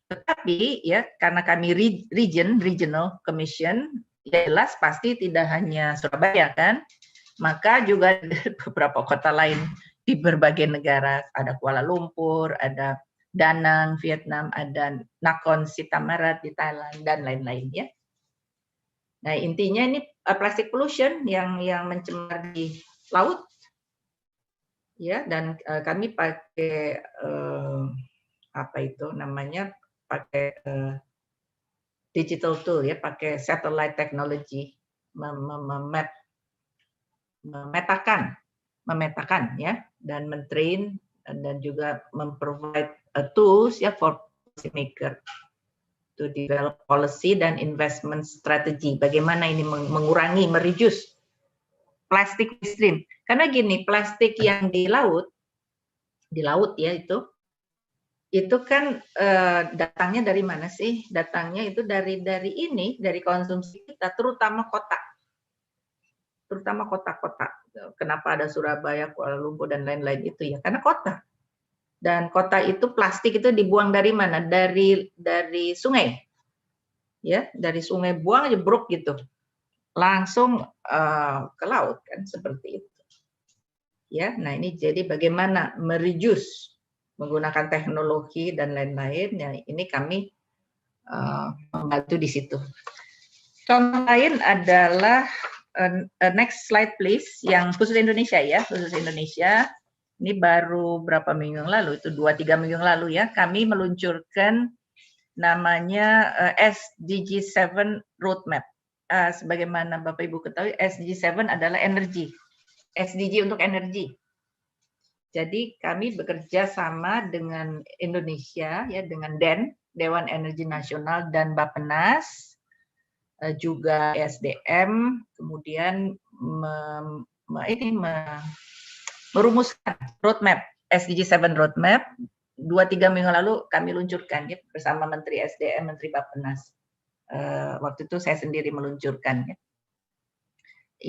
Tetapi ya karena kami regional commission, ya jelas pasti tidak hanya Surabaya kan, maka juga beberapa kota lain di berbagai negara, ada Kuala Lumpur, ada Da Nang Vietnam, ada Nakhon Si Thammarat di Thailand dan lain-lain ya. Nah intinya ini plastic pollution yang mencemar di laut ya, dan kami pakai apa itu namanya, pakai digital tool ya, pakai satellite technology, memetakan ya, dan mentrain dan juga memprovide tools ya for policy maker to develop policy dan investment strategy. Bagaimana ini mengurangi, mereduce plastik stream. Karena gini, plastik yang di laut ya itu kan datangnya dari mana sih? Datangnya itu dari konsumsi kita, terutama kota-kota. Kenapa ada Surabaya, Kuala Lumpur dan lain-lain itu ya? Karena kota. Dan kota itu plastik itu dibuang dari mana? Dari sungai. Ya, dari sungai buang aja bruk gitu. Langsung ke laut kan, seperti itu. Ya, nah ini jadi bagaimana mereduce menggunakan teknologi dan lain-lain, ya ini kami membantu di situ. Contoh lain adalah next slide please, yang khusus Indonesia ya, khusus Indonesia. Ini baru berapa minggu yang lalu, itu 2-3 minggu yang lalu ya, kami meluncurkan namanya SDG 7 Roadmap. Sebagaimana Bapak Ibu ketahui, SDG 7 adalah energi. SDG untuk energi. Jadi kami bekerja sama dengan Indonesia, ya, dengan Dewan Energi Nasional dan Bappenas, juga SDM, kemudian merumuskan roadmap, SDG 7 roadmap. 2-3 minggu lalu kami luncurkan ya, bersama Menteri SDM, Menteri Bappenas. Waktu itu saya sendiri meluncurkan. Ya.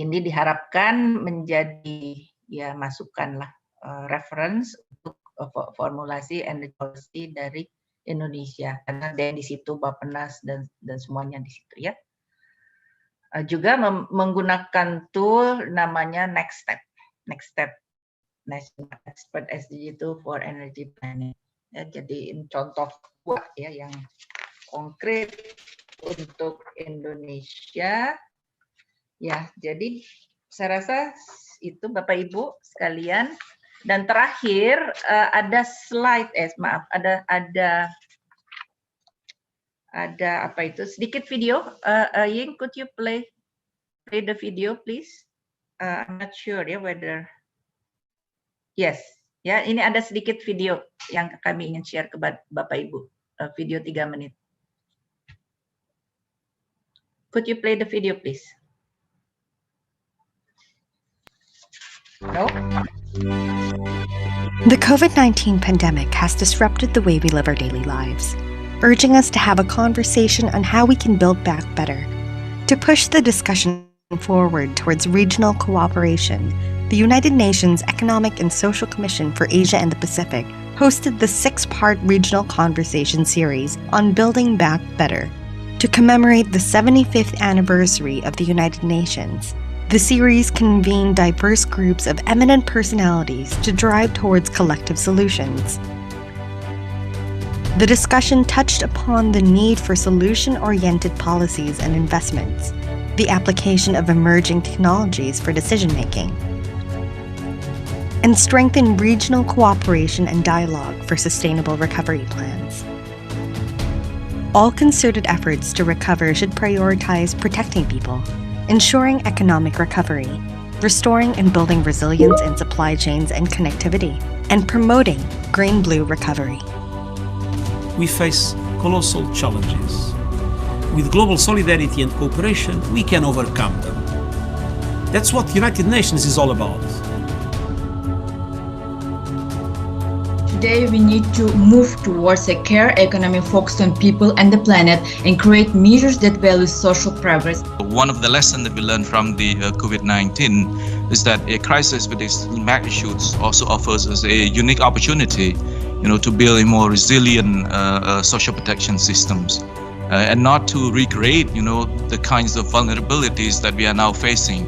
Ini diharapkan menjadi ya masukan lah, reference untuk formulasi energy policy dari Indonesia, karena ada di situ Bappenas dan semuanya di situ ya. Juga menggunakan tool namanya Next Step National Expert SDG 2 for Energy Planning. Ya, jadi ini contoh buah ya yang konkret untuk Indonesia. Ya, jadi saya rasa itu Bapak Ibu sekalian. Dan terakhir ada slide, ada apa itu sedikit video. Ying, could you play the video please? I'm not sure ya whether yes ya, ini ada sedikit video yang kami ingin share ke Bapak Ibu, video 3 menit. Could you play the video please? No. The COVID-19 pandemic has disrupted the way we live our daily lives, urging us to have a conversation on how we can build back better. To push the discussion forward towards regional cooperation, the United Nations Economic and Social Commission for Asia and the Pacific hosted the 6-part regional conversation series on building back better. To commemorate the 75th anniversary of the United Nations, the series convened diverse groups of eminent personalities to drive towards collective solutions. The discussion touched upon the need for solution-oriented policies and investments, the application of emerging technologies for decision-making, and strengthen regional cooperation and dialogue for sustainable recovery plans. All concerted efforts to recover should prioritize protecting people, ensuring economic recovery, restoring and building resilience in supply chains and connectivity, and promoting green-blue recovery. We face colossal challenges. With global solidarity and cooperation, we can overcome them. That's what the United Nations is all about. Today, we need to move towards a care economy focused on people and the planet and create measures that value social progress. One of the lessons that we learned from the COVID-19 is that a crisis with its magnitudes also offers us a unique opportunity, to build a more resilient social protection systems, and not to recreate, the kinds of vulnerabilities that we are now facing.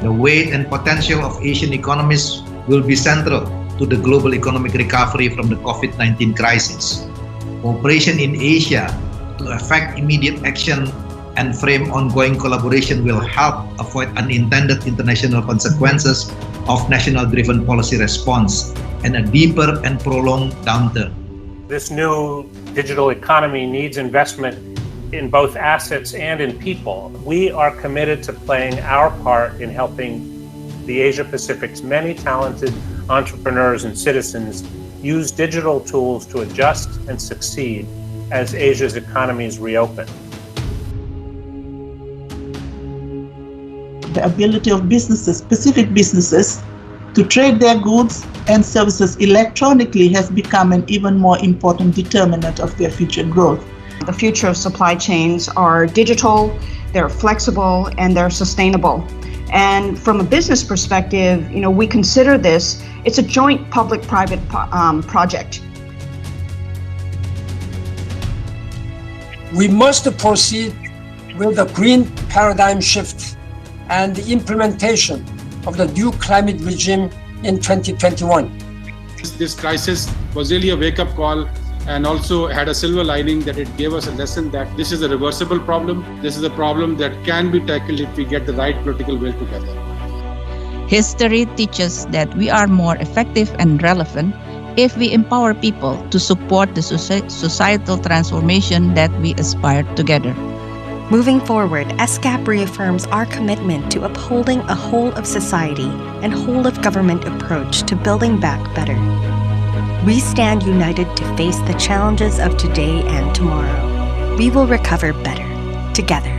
The weight and potential of Asian economies will be central to the global economic recovery from the COVID-19 crisis. Cooperation in Asia to effect immediate action and frame ongoing collaboration will help avoid unintended international consequences of national-driven policy response and a deeper and prolonged downturn. This new digital economy needs investment in both assets and in people. We are committed to playing our part in helping the Asia Pacific's many talented entrepreneurs and citizens use digital tools to adjust and succeed as Asia's economies reopen. The ability of businesses, specific businesses, to trade their goods and services electronically has become an even more important determinant of their future growth. The future of supply chains are digital, they're flexible, and they're sustainable. And from a business perspective, we consider this, it's a joint public-private project. We must proceed with the green paradigm shift and the implementation of the new climate regime in 2021. This crisis was really a wake-up call and also had a silver lining that it gave us a lesson that this is a reversible problem. This is a problem that can be tackled if we get the right political will together. History teaches that we are more effective and relevant if we empower people to support the societal transformation that we aspire together. Moving forward, ESCAP reaffirms our commitment to upholding a whole of society and whole of government approach to building back better. We stand united to face the challenges of today and tomorrow. We will recover better, together.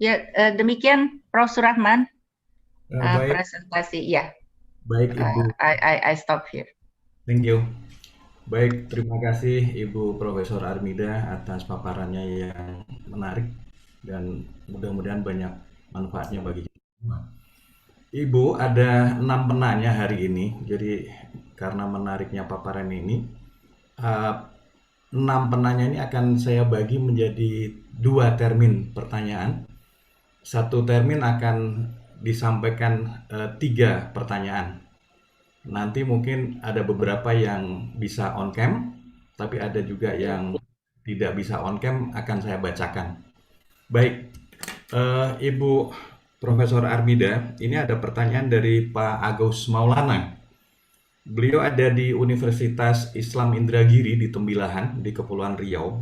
Ya, demikian Prof. Surahman Baik, presentasi. Ya, baik Ibu. I stop here. Thank you. Baik, terima kasih Ibu Profesor Armida atas paparannya yang menarik dan mudah-mudahan banyak manfaatnya bagi kita semua. Ibu, ada 6 penanya hari ini, jadi karena menariknya paparan ini, 6 penanya ini akan saya bagi menjadi 2 termin pertanyaan. 1 termin akan disampaikan 3 pertanyaan. Nanti mungkin ada beberapa yang bisa on cam, tapi ada juga yang tidak bisa on cam, akan saya bacakan. Baik, Ibu Profesor Armida, ini ada pertanyaan dari Pak Agus Maulana. Beliau ada di Universitas Islam Indragiri di Tembilahan, di Kepulauan Riau.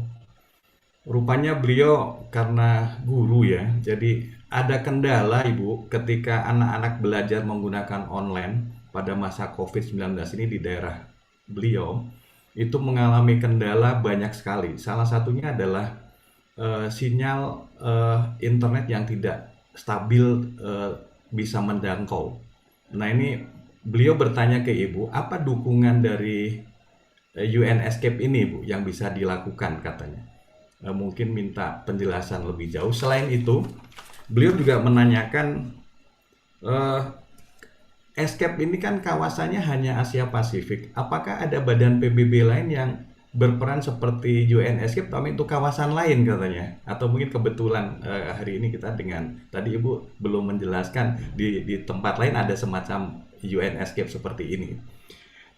Rupanya beliau karena guru ya, jadi ada kendala Ibu ketika anak-anak belajar menggunakan online pada masa COVID-19 ini di daerah beliau, itu mengalami kendala banyak sekali. Salah satunya adalah sinyal internet yang tidak stabil bisa menjangkau. Nah ini beliau bertanya ke Ibu, apa dukungan dari UN ESCAP ini Bu yang bisa dilakukan katanya. Mungkin minta penjelasan lebih jauh. Selain itu, beliau juga menanyakan ESCAP ini kan kawasannya hanya Asia Pasifik. Apakah ada badan PBB lain yang berperan seperti UN ESCAP tapi untuk kawasan lain katanya? Atau mungkin kebetulan hari ini kita dengan tadi Ibu belum menjelaskan di tempat lain ada semacam UN ESCAP seperti ini.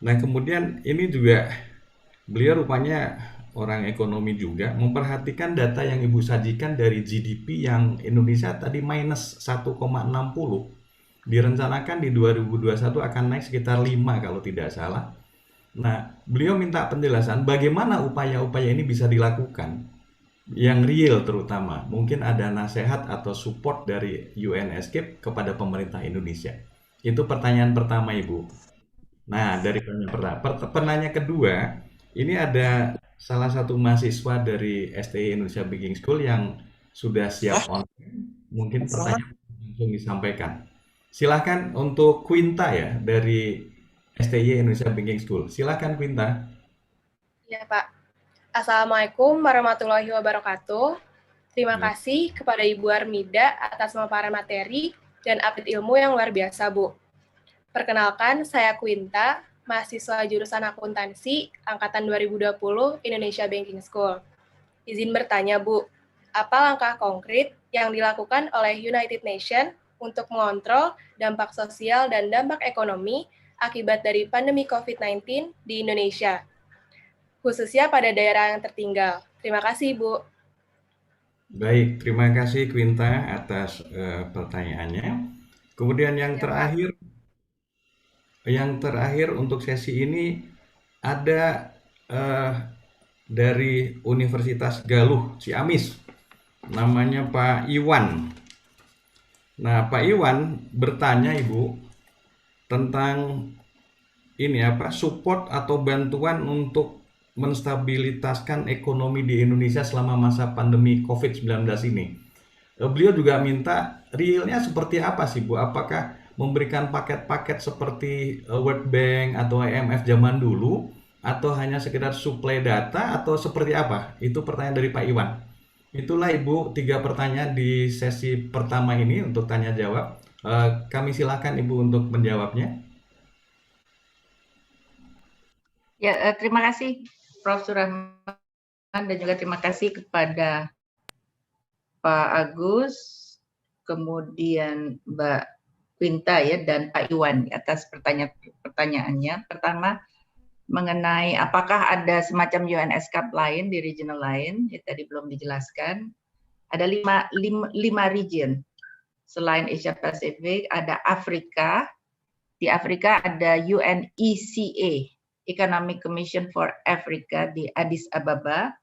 Nah kemudian ini juga beliau rupanya orang ekonomi juga memperhatikan data yang Ibu sajikan dari GDP yang Indonesia tadi minus 1,60. Direncanakan di 2021 akan naik sekitar 5 kalau tidak salah. Nah, beliau minta penjelasan bagaimana upaya-upaya ini bisa dilakukan. Yang real terutama. Mungkin ada nasihat atau support dari UN ESCAP kepada pemerintah Indonesia. Itu pertanyaan pertama Ibu. Nah, dari pertanyaan kedua, ini ada salah satu mahasiswa dari STI Indonesia Banking School yang sudah siap online. Mungkin pertanyaan langsung disampaikan. Silakan untuk Quinta ya dari STI Indonesia Banking School. Silakan Quinta. Ya Pak. Assalamualaikum warahmatullahi wabarakatuh. Terima kasih kepada Ibu Armida atas pemaparan materi dan update ilmu yang luar biasa Bu. Perkenalkan, saya Quinta, mahasiswa jurusan akuntansi angkatan 2020 Indonesia Banking School. Izin bertanya Bu, apa langkah konkret yang dilakukan oleh United Nations untuk mengontrol dampak sosial dan dampak ekonomi akibat dari pandemi COVID-19 di Indonesia, khususnya pada daerah yang tertinggal? Terima kasih Bu. Baik, terima kasih Quinta atas pertanyaannya. Kemudian yang terakhir untuk sesi ini ada dari Universitas Galuh Ciamis, namanya Pak Iwan. Nah, Pak Iwan bertanya Ibu tentang ini support atau bantuan untuk menstabilitaskan ekonomi di Indonesia selama masa pandemi COVID-19 ini. Beliau juga minta realnya seperti apa sih Bu? Apakah memberikan paket-paket seperti World Bank atau IMF zaman dulu, atau hanya sekedar suplai data, atau seperti apa? Itu pertanyaan dari Pak Iwan. Itulah Ibu 3 pertanyaan di sesi pertama ini untuk tanya jawab. Kami silakan Ibu untuk menjawabnya. Ya, terima kasih Prof. Surahman dan juga terima kasih kepada Pak Agus, kemudian Mbak Quinta ya dan Pak Iwan atas pertanyaannya. Pertama, mengenai apakah ada semacam UN ESCAP lain di regional lain, ya tadi belum dijelaskan. Ada 5 region. selain Asia Pasifik ada Afrika. Di Afrika ada UNECA, Economic Commission for Africa di Addis Ababa.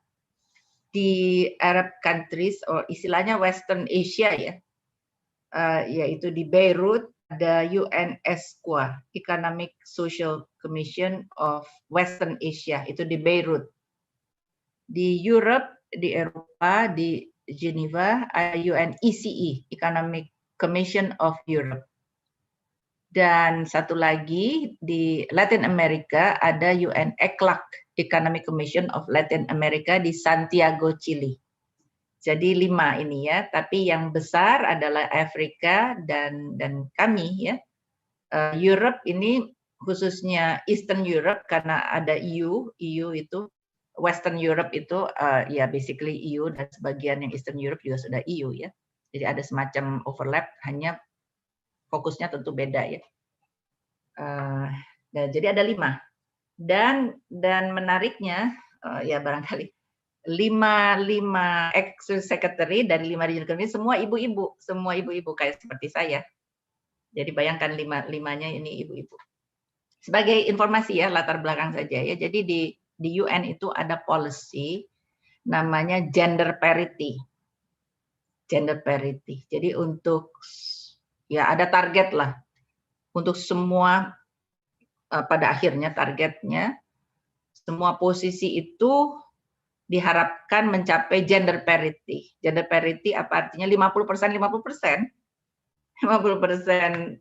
Di Arab countries, istilahnya Western Asia ya, yaitu di Beirut ada UNESCO, Economic Social Commission of Western Asia, itu di Beirut. Di Europe, di Eropa, di Geneva ada UNECE, Economic Commission of Europe. Dan satu lagi di Latin America ada UNECLAC, Economic Commission of Latin America di Santiago, Chile. Jadi 5 ini ya, tapi yang besar adalah Afrika dan kami ya. Europe ini khususnya Eastern Europe karena ada EU itu Western Europe itu ya basically EU dan sebagian yang Eastern Europe juga sudah EU ya. Jadi ada semacam overlap, hanya fokusnya tentu beda ya. Jadi ada 5 dan menariknya ya barangkali 5 ex-secretary dari 5 regional committee semua ibu-ibu kayak seperti saya. Jadi bayangkan 5-nya ini ibu-ibu. Sebagai informasi ya, latar belakang saja ya. Jadi di UN itu ada policy namanya gender parity. Gender parity. Jadi untuk ya ada target lah untuk semua pada akhirnya targetnya semua posisi itu diharapkan mencapai gender parity. Gender parity apa artinya 50% 50%. 50%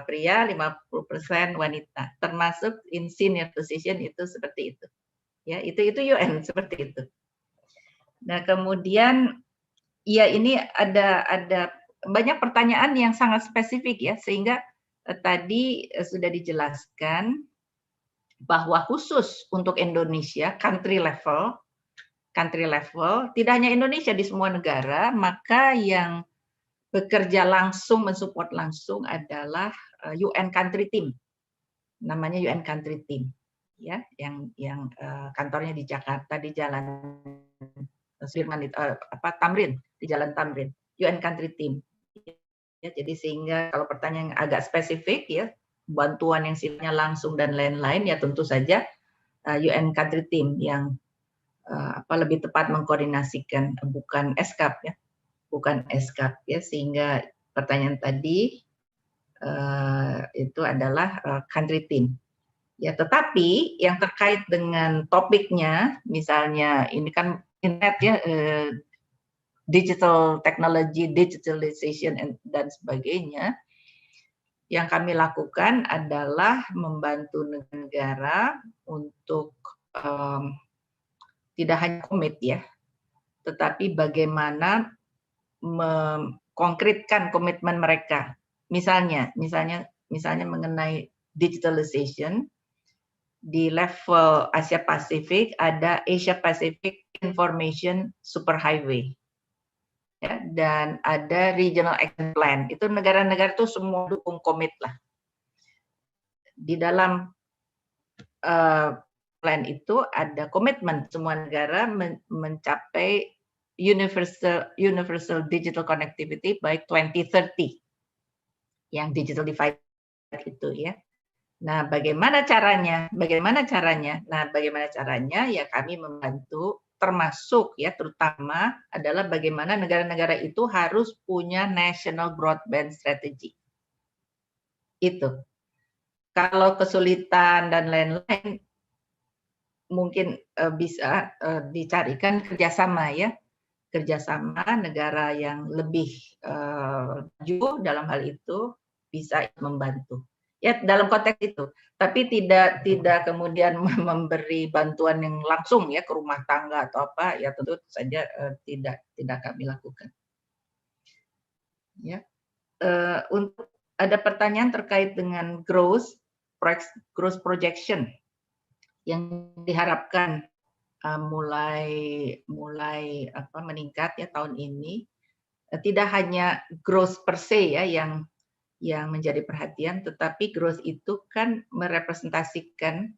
pria, 50% wanita. Termasuk in senior position itu seperti itu. Ya, itu UN seperti itu. Nah, kemudian ya ini ada banyak pertanyaan yang sangat spesifik ya, sehingga tadi sudah dijelaskan bahwa khusus untuk Indonesia country level tidak hanya Indonesia, di semua negara, maka yang bekerja langsung mensupport langsung adalah UN country team, namanya UN country team ya, yang kantornya di Jakarta di Jalan Sudirman Tamrin, di Jalan Tamrin, UN country team ya. Jadi sehingga kalau pertanyaan yang agak spesifik ya, bantuan yang sifatnya langsung dan lain-lain ya tentu saja UN country team yang lebih tepat mengkoordinasikan, bukan ESCAP ya, bukan ESCAP ya. Sehingga pertanyaan tadi itu adalah country team ya. Tetapi yang terkait dengan topiknya, misalnya ini kan internet ya, digital technology, digitalization dan sebagainya. Yang kami lakukan adalah membantu negara untuk tidak hanya komit ya, tetapi bagaimana mengkonkretkan komitmen mereka. Misalnya mengenai digitalization di level Asia Pasifik ada Asia Pacific Information Superhighway. Ya, dan ada Regional Action Plan. Itu negara-negara itu semua dukung komit lah. Di dalam plan itu ada komitmen semua negara mencapai universal digital connectivity by 2030. Yang digital divide itu ya. Nah, bagaimana caranya? Nah, bagaimana caranya? Ya kami membantu, termasuk ya terutama adalah bagaimana negara-negara itu harus punya national broadband strategy. Itu. Kalau kesulitan dan lain-lain mungkin bisa dicarikan kerjasama ya. Kerjasama negara yang lebih maju dalam hal itu bisa membantu. Ya dalam konteks itu, tapi tidak kemudian memberi bantuan yang langsung ya ke rumah tangga atau apa, ya tentu saja tidak kami lakukan. Ya, untuk ada pertanyaan terkait dengan growth projection yang diharapkan mulai meningkat ya tahun ini. Tidak hanya growth per se ya yang menjadi perhatian, tetapi growth itu kan merepresentasikan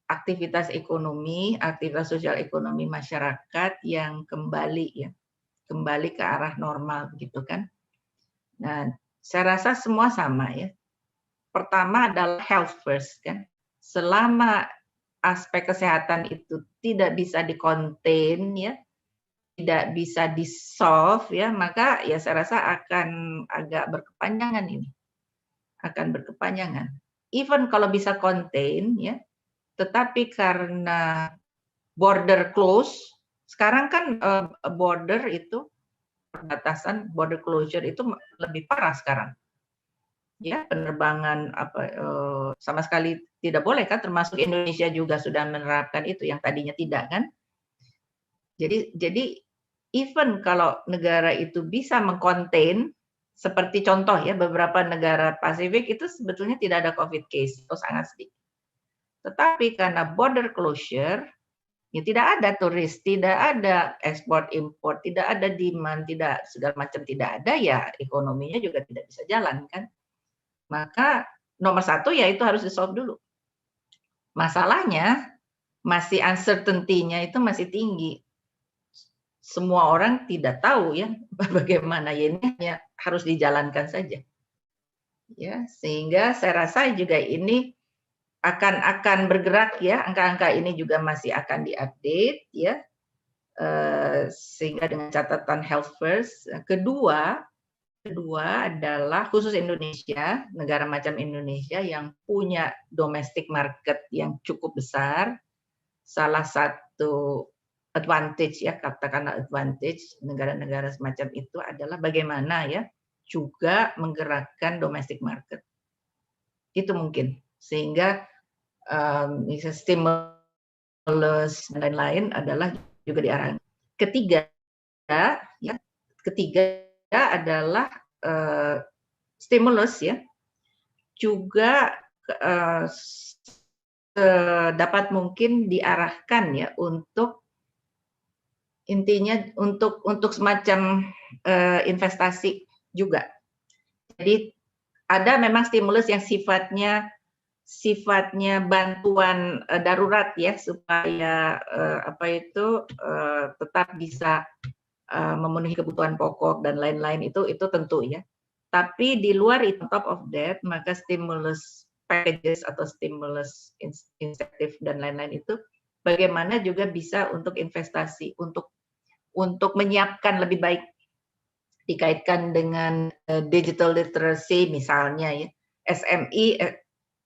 aktivitas ekonomi, aktivitas sosial ekonomi masyarakat yang kembali ke arah normal gitu kan. Nah, saya rasa semua sama ya. Pertama adalah health first kan. Selama aspek kesehatan itu tidak bisa di-contain ya, tidak bisa di-solve ya, maka ya saya rasa akan agak berkepanjangan ini. Akan berkepanjangan. Even kalau bisa contain ya, tetapi karena border close, sekarang kan border itu perbatasan, border closure itu lebih parah sekarang. Ya, penerbangan sama sekali tidak boleh kan, termasuk Indonesia juga sudah menerapkan itu yang tadinya tidak kan. Jadi even kalau negara itu bisa mengcontain, seperti contoh ya beberapa negara Pasifik itu sebetulnya tidak ada COVID case atau sangat sedikit. Tetapi karena border closure, ya tidak ada turis, tidak ada ekspor impor, tidak ada demand, tidak segala macam tidak ada, ya ekonominya juga tidak bisa jalan kan. Maka nomor satu ya itu harus di-solve dulu. Masalahnya masih uncertainty-nya itu masih tinggi. Semua orang tidak tahu ya bagaimana, ya ini hanya harus dijalankan saja. Ya, sehingga saya rasa juga ini akan bergerak ya, angka-angka ini juga masih akan diupdate ya, sehingga dengan catatan health first. Kedua adalah khusus Indonesia, negara macam Indonesia yang punya domestic market yang cukup besar. Salah satu advantage ya, katakanlah advantage negara-negara semacam itu adalah bagaimana ya juga menggerakkan domestic market. Itu mungkin sehingga stimulus dan lain-lain adalah juga diarahkan. Ketiga adalah stimulus ya, juga dapat mungkin diarahkan ya untuk intinya untuk semacam investasi juga. Jadi ada memang stimulus yang sifatnya bantuan darurat ya, supaya tetap bisa memenuhi kebutuhan pokok dan lain-lain, itu tentu ya. Tapi di luar itu, top of that, maka stimulus packages atau stimulus insentif dan lain-lain itu bagaimana juga bisa untuk investasi, untuk menyiapkan lebih baik, dikaitkan dengan digital literacy misalnya ya, SMI,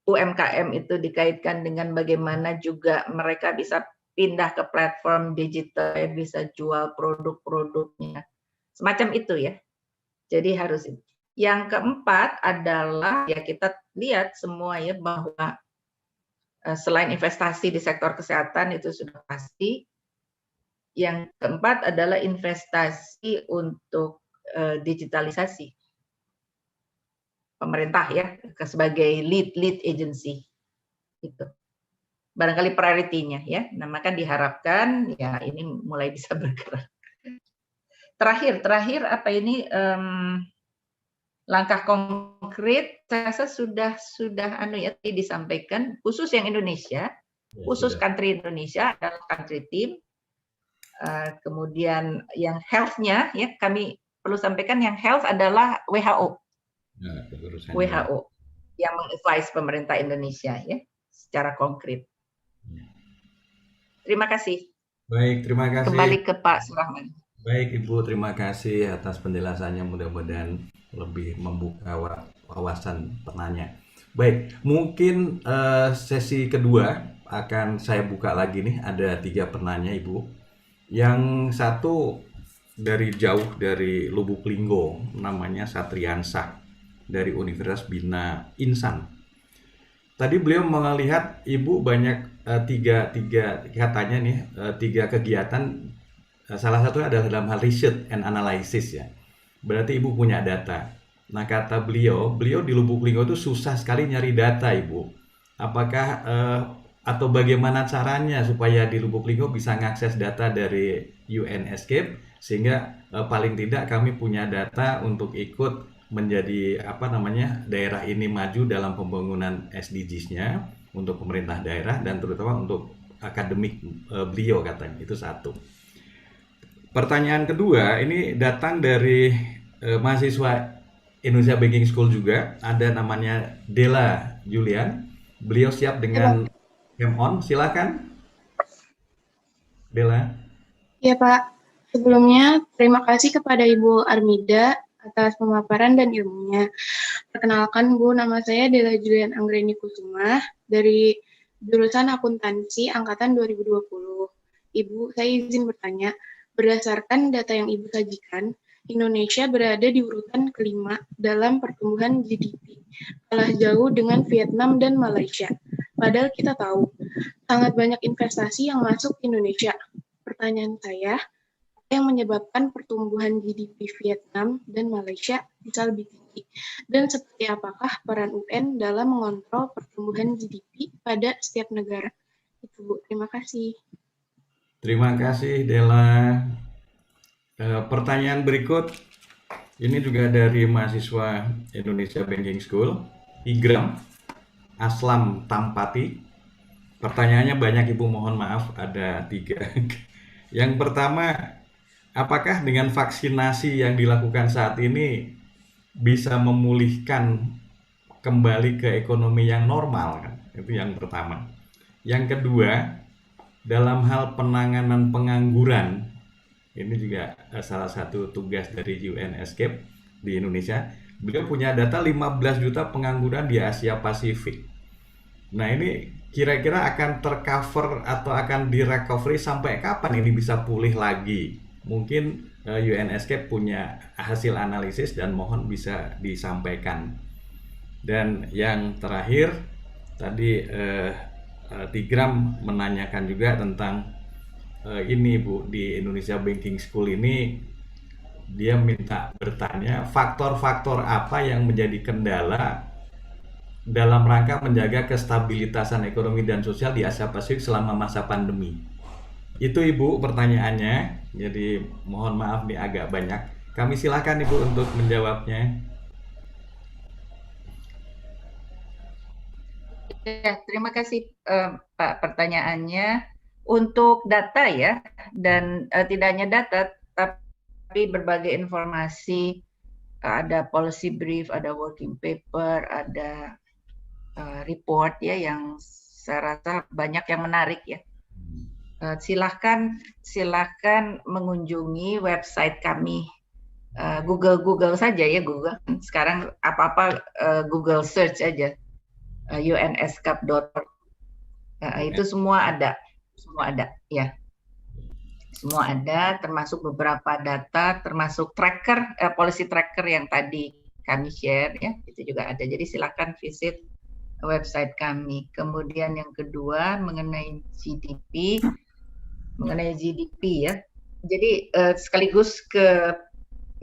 UMKM itu dikaitkan dengan bagaimana juga mereka bisa pindah ke platform digital, bisa jual produk-produknya, semacam itu ya. Jadi harus itu. Yang keempat adalah ya kita lihat semua ya bahwa selain investasi di sektor kesehatan itu sudah pasti. Yang keempat adalah investasi untuk digitalisasi. Pemerintah ya sebagai lead agency itu barangkali priority-nya ya. Nah, maka diharapkan ya ini mulai bisa bergerak. Terakhir apa ini langkah konkret saya rasa sudah disampaikan, khusus yang Indonesia, khusus country Indonesia adalah country team. Kemudian yang health-nya ya kami perlu sampaikan, yang health adalah WHO. WHO yang mengadvise pemerintah Indonesia ya secara konkret. Terima kasih. Baik, terima kasih. Kembali ke Pak Surahman. Baik Ibu, terima kasih atas penjelasannya, mudah-mudahan lebih membuka wawasan penanya. Baik, mungkin sesi kedua akan saya buka lagi nih, ada 3 penanya Ibu. Yang satu dari jauh dari Lubuk Linggo, namanya Satriansah dari Universitas Bina Insan. Tadi beliau melihat Ibu banyak tiga katanya nih 3 kegiatan. Salah satu adalah dalam hal research and analysis ya. Berarti Ibu punya data. Nah kata beliau di Lubuk Linggo itu susah sekali nyari data Ibu. Apakah atau bagaimana caranya supaya di Lubuk Linggo bisa mengakses data dari UNESCAPE sehingga paling tidak kami punya data untuk ikut menjadi daerah ini maju dalam pembangunan SDGs-nya untuk pemerintah daerah dan terutama untuk akademik beliau katanya. Itu satu. Pertanyaan kedua ini datang dari mahasiswa Indonesia Banking School juga, ada namanya Dela Julian. Beliau siap dengan game on, silakan. Dela. Ya Pak, sebelumnya terima kasih kepada Ibu Armida atas pemaparan dan ilmunya. Perkenalkan Bu, nama saya Dela Julian Anggreni Kusuma dari jurusan akuntansi angkatan 2020. Ibu, saya izin bertanya, berdasarkan data yang Ibu sajikan, Indonesia berada di urutan kelima dalam pertumbuhan GDP, kalah jauh dengan Vietnam dan Malaysia. Padahal kita tahu, sangat banyak investasi yang masuk ke Indonesia. Pertanyaan saya, apa yang menyebabkan pertumbuhan GDP Vietnam dan Malaysia bisa lebih tinggi? Dan seperti apakah peran UN dalam mengontrol pertumbuhan GDP pada setiap negara? Itu Bu, terima kasih. Terima kasih Dela. Pertanyaan berikut, ini juga dari mahasiswa Indonesia Banking School, Igram Aslam Tampati. Pertanyaannya banyak Ibu, mohon maaf, ada 3. Yang pertama, apakah dengan vaksinasi yang dilakukan saat ini bisa memulihkan kembali ke ekonomi yang normal? Itu yang pertama. Yang kedua, dalam hal penanganan pengangguran, ini juga salah satu tugas dari UN Escape di Indonesia. Beliau punya data 15 juta pengangguran di Asia Pasifik. Nah, ini kira-kira akan tercover atau akan direcovery sampai kapan ini bisa pulih lagi? Mungkin UN Escape punya hasil analisis dan mohon bisa disampaikan. Dan yang terakhir, tadi Tigram menanyakan juga tentang ini Bu, di Indonesia Banking School ini dia minta bertanya faktor-faktor apa yang menjadi kendala dalam rangka menjaga kestabilitasan ekonomi dan sosial di Asia Pasifik selama masa pandemi. Itu Ibu pertanyaannya, jadi mohon maaf nih agak banyak. Kami silakan Ibu untuk menjawabnya. Ya, terima kasih Pak pertanyaannya. Untuk data ya, dan tidak hanya data, tapi berbagai informasi, ada policy brief, ada working paper, ada report ya yang saya rasa banyak yang menarik ya. Silahkan mengunjungi website kami. Google saja ya, Google. Sekarang apa-apa Google search aja. unescap.org. Itu semua ada ya. Semua ada, termasuk beberapa data, termasuk tracker, policy tracker yang tadi kami share ya, itu juga ada. Jadi silakan visit website kami. Kemudian yang kedua mengenai GDP ya. Jadi sekaligus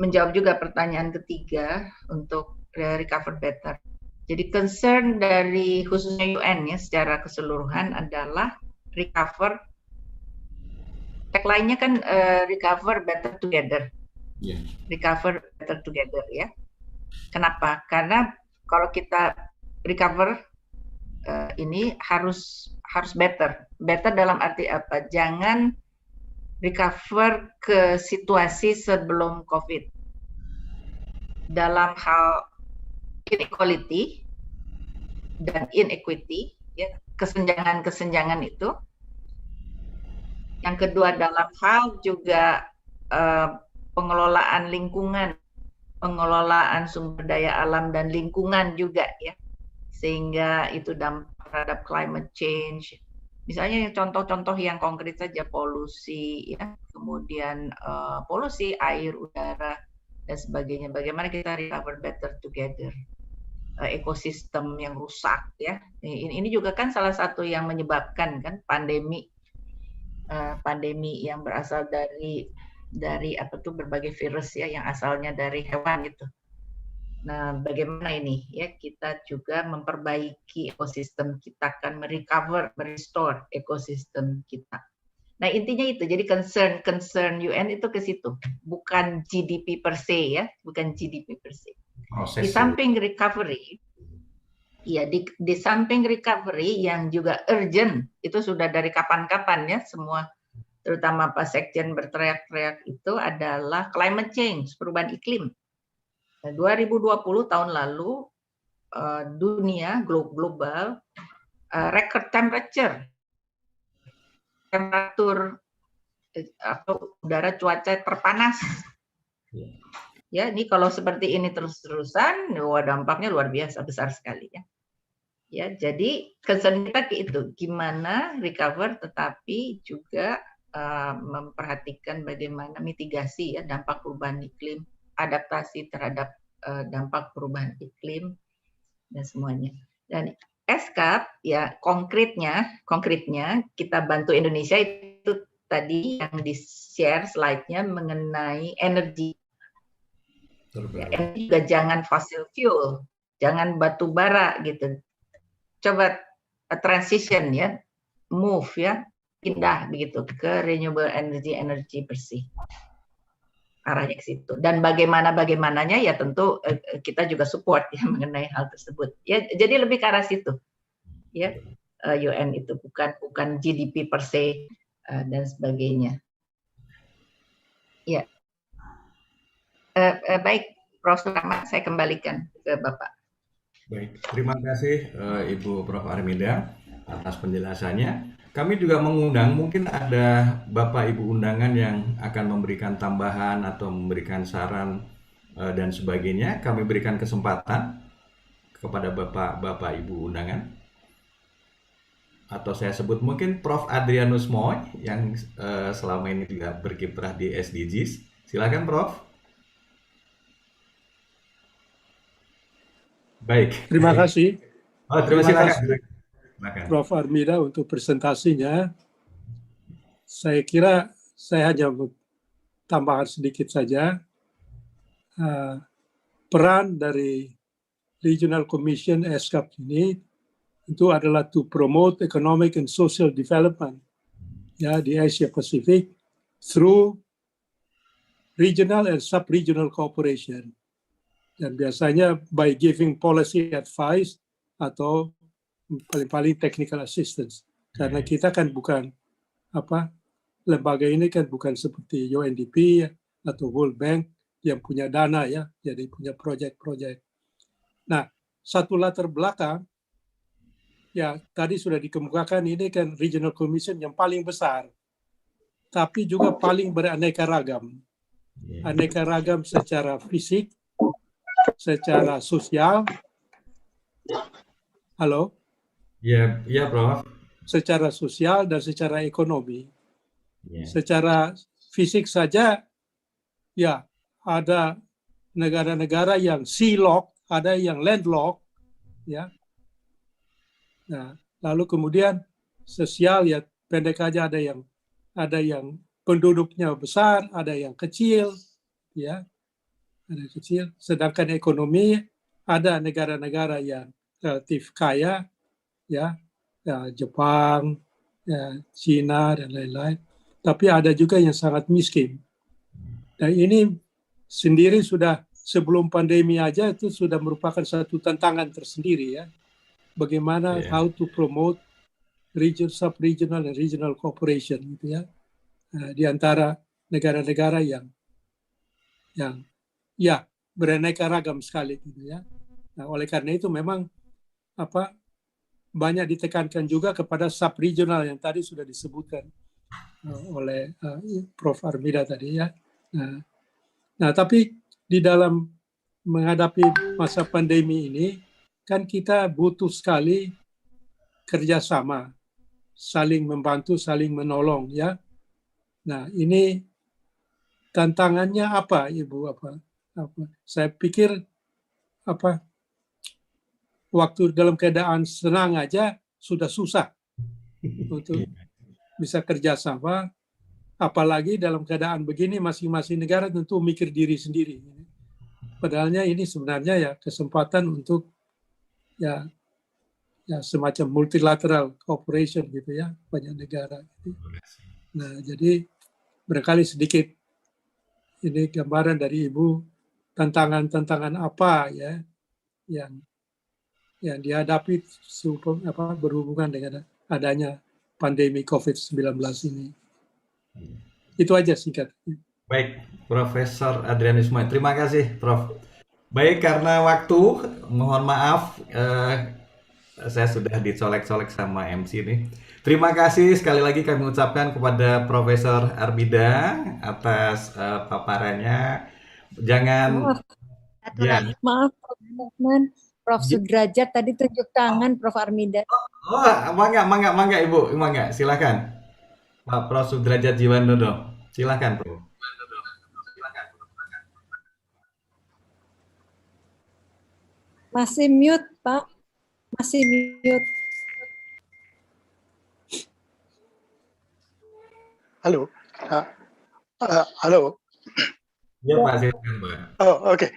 menjawab juga pertanyaan ketiga untuk recover better. Jadi concern dari khususnya UN ya secara keseluruhan adalah recover. Tagline-nya kan recover better together. Yeah. Recover better together ya. Kenapa? Karena kalau kita recover ini harus better. Better dalam arti apa? Jangan recover ke situasi sebelum COVID. Dalam hal inequality dan inequity, ya, kesenjangan itu. Yang kedua dalam hal juga pengelolaan lingkungan, pengelolaan sumber daya alam dan lingkungan juga ya, sehingga itu dampak terhadap climate change. Misalnya contoh-contoh yang konkret saja, polusi ya, kemudian polusi air, udara dan sebagainya. Bagaimana kita recover better together? Ekosistem yang rusak ya. Ini juga kan salah satu yang menyebabkan kan pandemi yang berasal dari berbagai virus ya yang asalnya dari hewan itu. Nah, bagaimana ini ya kita juga memperbaiki ekosistem kita, akan merestore ekosistem kita. Nah, intinya itu. Jadi concern UN itu ke situ, bukan GDP per se ya, bukan GDP per se. Di samping recovery, ya di samping recovery yang juga urgent, itu sudah dari kapan-kapan ya semua, terutama Pak Sekjen berteriak-teriak itu adalah climate change, perubahan iklim. Nah, 2020 tahun lalu dunia global record temperatur atau udara cuaca terpanas. Ya, ini kalau seperti ini terus-terusan, wah dampaknya luar biasa besar sekali ya. Ya, jadi concern kita itu gimana recover tetapi juga memperhatikan bagaimana mitigasi ya dampak perubahan iklim, adaptasi terhadap dampak perubahan iklim dan semuanya. Dan ESCAP ya konkretnya kita bantu Indonesia itu tadi yang di-share slide-nya mengenai energi. Energi juga jangan fossil fuel, jangan batu bara gitu. Coba transition ya, move ya, pindah begitu ke renewable energy bersih. Arahnya ke situ. Dan bagaimananya ya tentu kita juga support ya mengenai hal tersebut. Ya, jadi lebih ke arah situ. Ya, UN itu bukan GDP per se dan sebagainya. Ya. Baik, Prof. Rahmat, saya kembalikan ke Bapak. Baik, terima kasih Ibu Prof. Armida atas penjelasannya. Kami juga mengundang, mungkin ada Bapak Ibu undangan yang akan memberikan tambahan atau memberikan saran dan sebagainya. Kami berikan kesempatan kepada Bapak Ibu undangan. Atau saya sebut mungkin Prof. Adrianus Moy yang selama ini juga berkiprah di SDGs. Silakan Prof. Baik. Terima kasih. Terima kasih Prof. Armida untuk presentasinya. Saya kira saya hanya tambahkan sedikit saja. Peran dari Regional Commission ESCAP ini itu adalah to promote economic and social development ya di Asia Pacific through regional and sub-regional cooperation. Dan biasanya by giving policy advice atau paling-paling technical assistance. Karena kita kan bukan lembaga ini kan bukan seperti UNDP atau World Bank yang punya dana ya, jadi punya proyek-proyek. Nah, satu latar belakang ya tadi sudah dikemukakan ini kan Regional Commission yang paling besar, tapi juga paling beraneka ragam. Aneka ragam secara fisik, secara sosial. Halo? Iya, Prof. Secara sosial dan secara ekonomi. Yeah. Secara fisik saja, ya ada negara-negara yang sea-locked, ada yang landlocked, ya. Nah, lalu kemudian sosial ya pendek aja ada yang penduduknya besar, ada yang kecil, ya, ada kecil. Sedangkan ekonomi ada negara-negara yang relatif kaya. Ya, Jepang, ya, Cina dan lain-lain. Tapi ada juga yang sangat miskin. Dan ini sendiri sudah sebelum pandemi aja itu sudah merupakan satu tantangan tersendiri ya. Bagaimana how to promote sub-regional and regional cooperation gitu ya. Di antara negara-negara yang ya beraneka ragam sekali gitu ya. Nah, oleh karena itu memang banyak ditekankan juga kepada sub-regional yang tadi sudah disebutkan oleh Prof. Armida tadi ya. Nah, tapi di dalam menghadapi masa pandemi ini, kan kita butuh sekali kerjasama, saling membantu, saling menolong ya. Nah, ini tantangannya apa, Ibu? Saya pikir waktu dalam keadaan senang aja sudah susah untuk bisa kerjasama, apalagi dalam keadaan begini masing-masing negara tentu mikir diri sendiri. Padahalnya ini sebenarnya ya kesempatan untuk ya semacam multilateral cooperation gitu ya, banyak negara. Nah, jadi barangkali sedikit ini gambaran dari Ibu tantangan-tantangan apa ya yang dihadapi berhubungan dengan adanya pandemi COVID-19 ini. Itu aja singkat. Baik, Profesor Adrianus Moy. Terima kasih, Prof. Baik, karena waktu, mohon maaf, saya sudah dicolek-colek sama MC ini. Terima kasih sekali lagi kami ucapkan kepada Profesor Armida atas paparannya. Jangan, ya. Maaf, Prof. Rahman. Prof. Sudrajat tadi tunjuk tangan, Prof. Armida. Oh, mangga Ibu, mangga, silakan. Pak Prof. Sudrajat Jiwandono, silakan Prof. Masih mute, Pak. Masih mute. Halo. Halo. Ya Pak, silakan Pak. Oh, oke.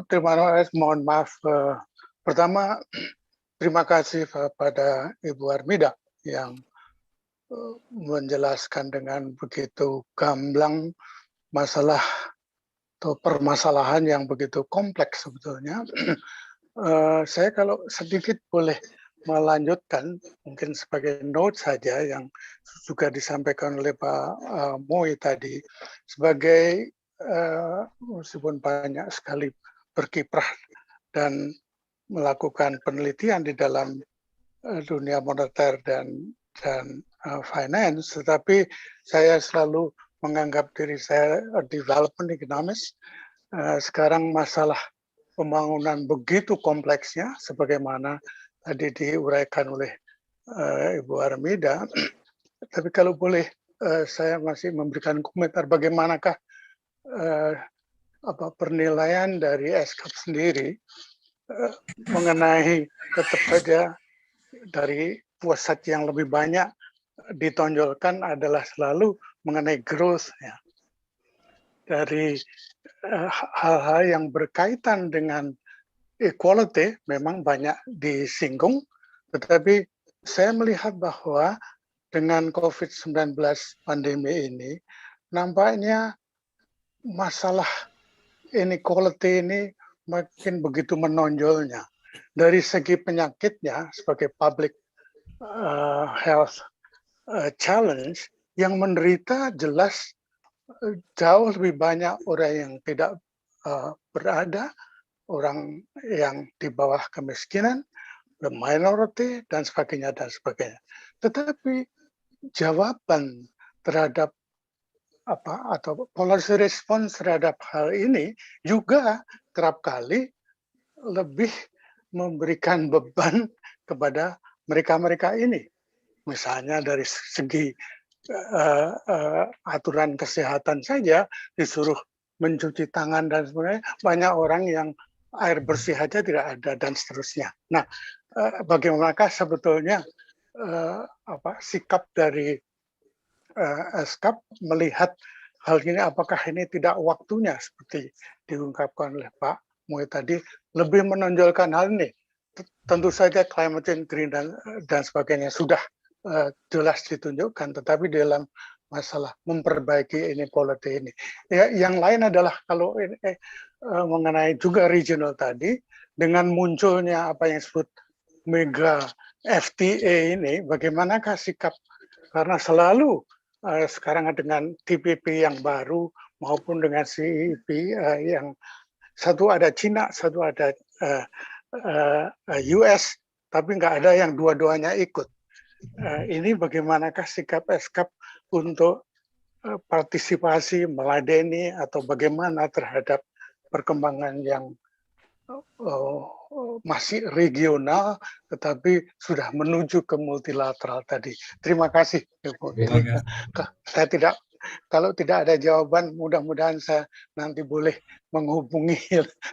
Terima kasih. Mohon maaf. Pertama, terima kasih pada Ibu Armida yang menjelaskan dengan begitu gamblang masalah atau permasalahan yang begitu kompleks sebetulnya. Saya kalau sedikit boleh melanjutkan, mungkin sebagai note saja yang juga disampaikan oleh Pak Moy tadi, sebagai meskipun banyak sekali berkiprah dan melakukan penelitian di dalam dunia moneter dan finance, tetapi saya selalu menganggap diri saya development economist. Sekarang masalah pembangunan begitu kompleksnya, sebagaimana tadi diuraikan oleh Ibu Armida. Tapi kalau boleh, saya masih memberikan komentar bagaimanakah penilaian dari ESCAP sendiri mengenai tetap saja dari pusat yang lebih banyak ditonjolkan adalah selalu mengenai growth ya. Dari hal-hal yang berkaitan dengan equality memang banyak disinggung, tetapi saya melihat bahwa dengan COVID-19 pandemi ini nampaknya masalah inequality ini makin begitu menonjolnya. Dari segi penyakitnya sebagai public health challenge, yang menderita jelas jauh lebih banyak orang yang tidak berada, orang yang di bawah kemiskinan, the minority, dan sebagainya, dan sebagainya. Tetapi jawaban terhadap atau policy response terhadap hal ini juga kerap kali lebih memberikan beban kepada mereka-mereka ini. Misalnya dari segi aturan kesehatan saja disuruh mencuci tangan dan sebagainya, banyak orang yang air bersih saja tidak ada dan seterusnya. Nah, bagaimanakah sebetulnya sikap dari ESCAP melihat hal ini, apakah ini tidak waktunya seperti diungkapkan oleh Pak Moy tadi, lebih menonjolkan hal ini. Tentu saja climate change, green dan sebagainya sudah jelas ditunjukkan, tetapi dalam masalah memperbaiki inequality ini. Ya, yang lain adalah kalau mengenai juga regional tadi, dengan munculnya apa yang disebut mega FTA ini, bagaimanakah sikap, karena selalu sekarang dengan TPP yang baru maupun dengan CEP yang satu ada Cina, satu ada US, tapi nggak ada yang dua-duanya ikut. Ini bagaimanakah sikap ESCAP untuk partisipasi, meladeni, atau bagaimana terhadap perkembangan yang masih regional, tetapi sudah menuju ke multilateral tadi. Terima kasih, Ibu. Saya kalau tidak ada jawaban, mudah-mudahan saya nanti boleh menghubungi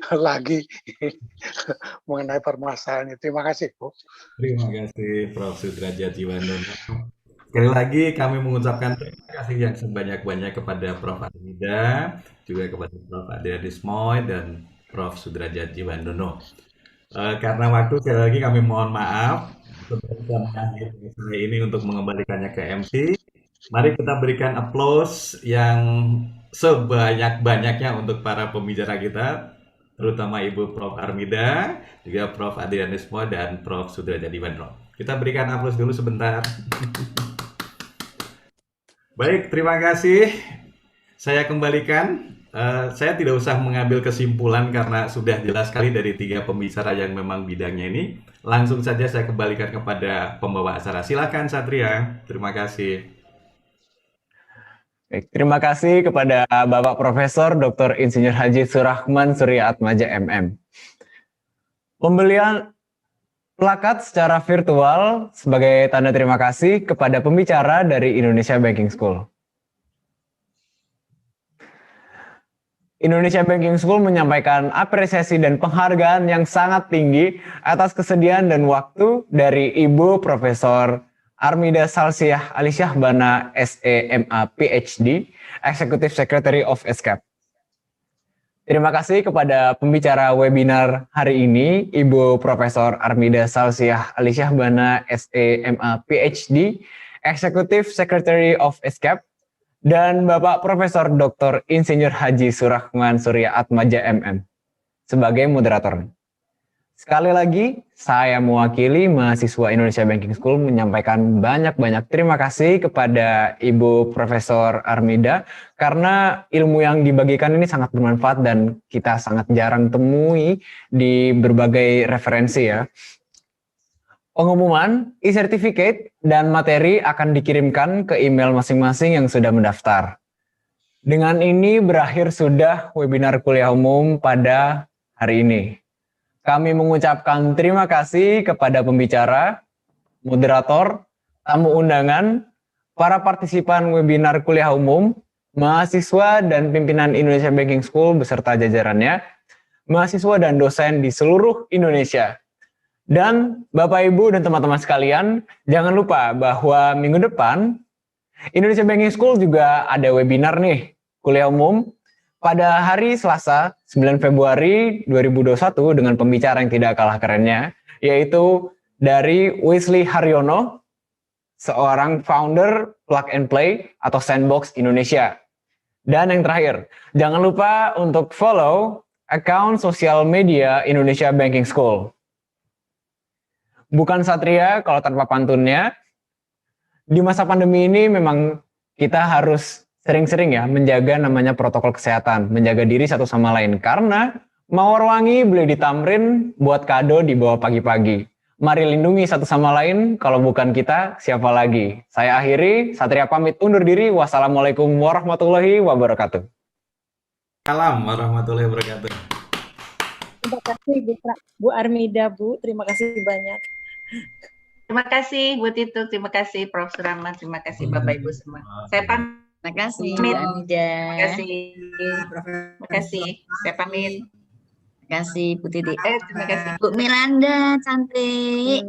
lagi mengenai permasalahan ini. Terima kasih, Bu. Terima kasih, Prof. Sudrajat Jiwandono. Sekali lagi kami mengucapkan terima kasih yang sebanyak-banyak kepada Prof. Armida, juga kepada Prof. Adrianus Moy dan Prof. Sudrajat Jiwandono. Karena waktu, sekali lagi kami mohon maaf sebelum mengakhiri ini untuk mengembalikannya ke MC. Mari kita berikan applause yang sebanyak-banyaknya untuk para pembicara kita, terutama Ibu Prof. Armida, juga Prof. Adrianus Moy dan Prof. Sudrajat Jiwandono. Kita berikan applause dulu sebentar. Baik, terima kasih. Saya kembalikan saya tidak usah mengambil kesimpulan karena sudah jelas sekali dari 3 pembicara yang memang bidangnya ini. Langsung saja saya kembalikan kepada pembawa acara. Silakan Satria. Terima kasih. Baik, terima kasih kepada Bapak Profesor Dr. Insinyur Haji Surahman Surya Atmaja MM. Pembelian plakat secara virtual sebagai tanda terima kasih kepada pembicara dari Indonesia Banking School. Indonesia Banking School menyampaikan apresiasi dan penghargaan yang sangat tinggi atas kesediaan dan waktu dari Ibu Profesor Armida Salsiah Alisyah Bana SEMA PhD, Executive Secretary of ESCAP. Terima kasih kepada pembicara webinar hari ini, Ibu Profesor Armida Salsiah Alisyah Bana SEMA PhD, Executive Secretary of ESCAP, dan Bapak Profesor Dr. Insinyur Haji Surahman Surya Atmaja MM sebagai moderator. Sekali lagi, saya mewakili mahasiswa Indonesia Banking School menyampaikan banyak-banyak terima kasih kepada Ibu Profesor Armida karena ilmu yang dibagikan ini sangat bermanfaat dan kita sangat jarang temui di berbagai referensi ya. Pengumuman, e-certificate, dan materi akan dikirimkan ke email masing-masing yang sudah mendaftar. Dengan ini berakhir sudah webinar kuliah umum pada hari ini. Kami mengucapkan terima kasih kepada pembicara, moderator, tamu undangan, para partisipan webinar kuliah umum, mahasiswa dan pimpinan Indonesia Banking School beserta jajarannya, mahasiswa dan dosen di seluruh Indonesia. Dan Bapak, Ibu, dan teman-teman sekalian, jangan lupa bahwa minggu depan Indonesia Banking School juga ada webinar nih, kuliah umum, pada hari Selasa 9 Februari 2021 dengan pembicara yang tidak kalah kerennya, yaitu dari Wesley Haryono, seorang founder Plug and Play atau Sandbox Indonesia. Dan yang terakhir, jangan lupa untuk follow account sosial media Indonesia Banking School. Bukan Satria kalau tanpa pantunnya. Di masa pandemi ini memang kita harus sering-sering ya menjaga namanya protokol kesehatan, menjaga diri satu sama lain. Karena mawar wangi beli di Tamrin buat kado di bawah pagi-pagi. Mari lindungi satu sama lain, kalau bukan kita, siapa lagi? Saya akhiri, Satria pamit undur diri. Wassalamualaikum warahmatullahi wabarakatuh. Salam warahmatullahi wabarakatuh. Terima kasih Bu Armida, Bu. Terima kasih banyak. Terima kasih Bu Tito, terima kasih Prof. Surahman, terima kasih Bapak Ibu semua. Saya pamit. Terima kasih Bu Pamit. Armida. Terima kasih. Terima kasih. Saya pamit. Terima kasih Bu Titi. Terima kasih. Bu Miranda, cantik.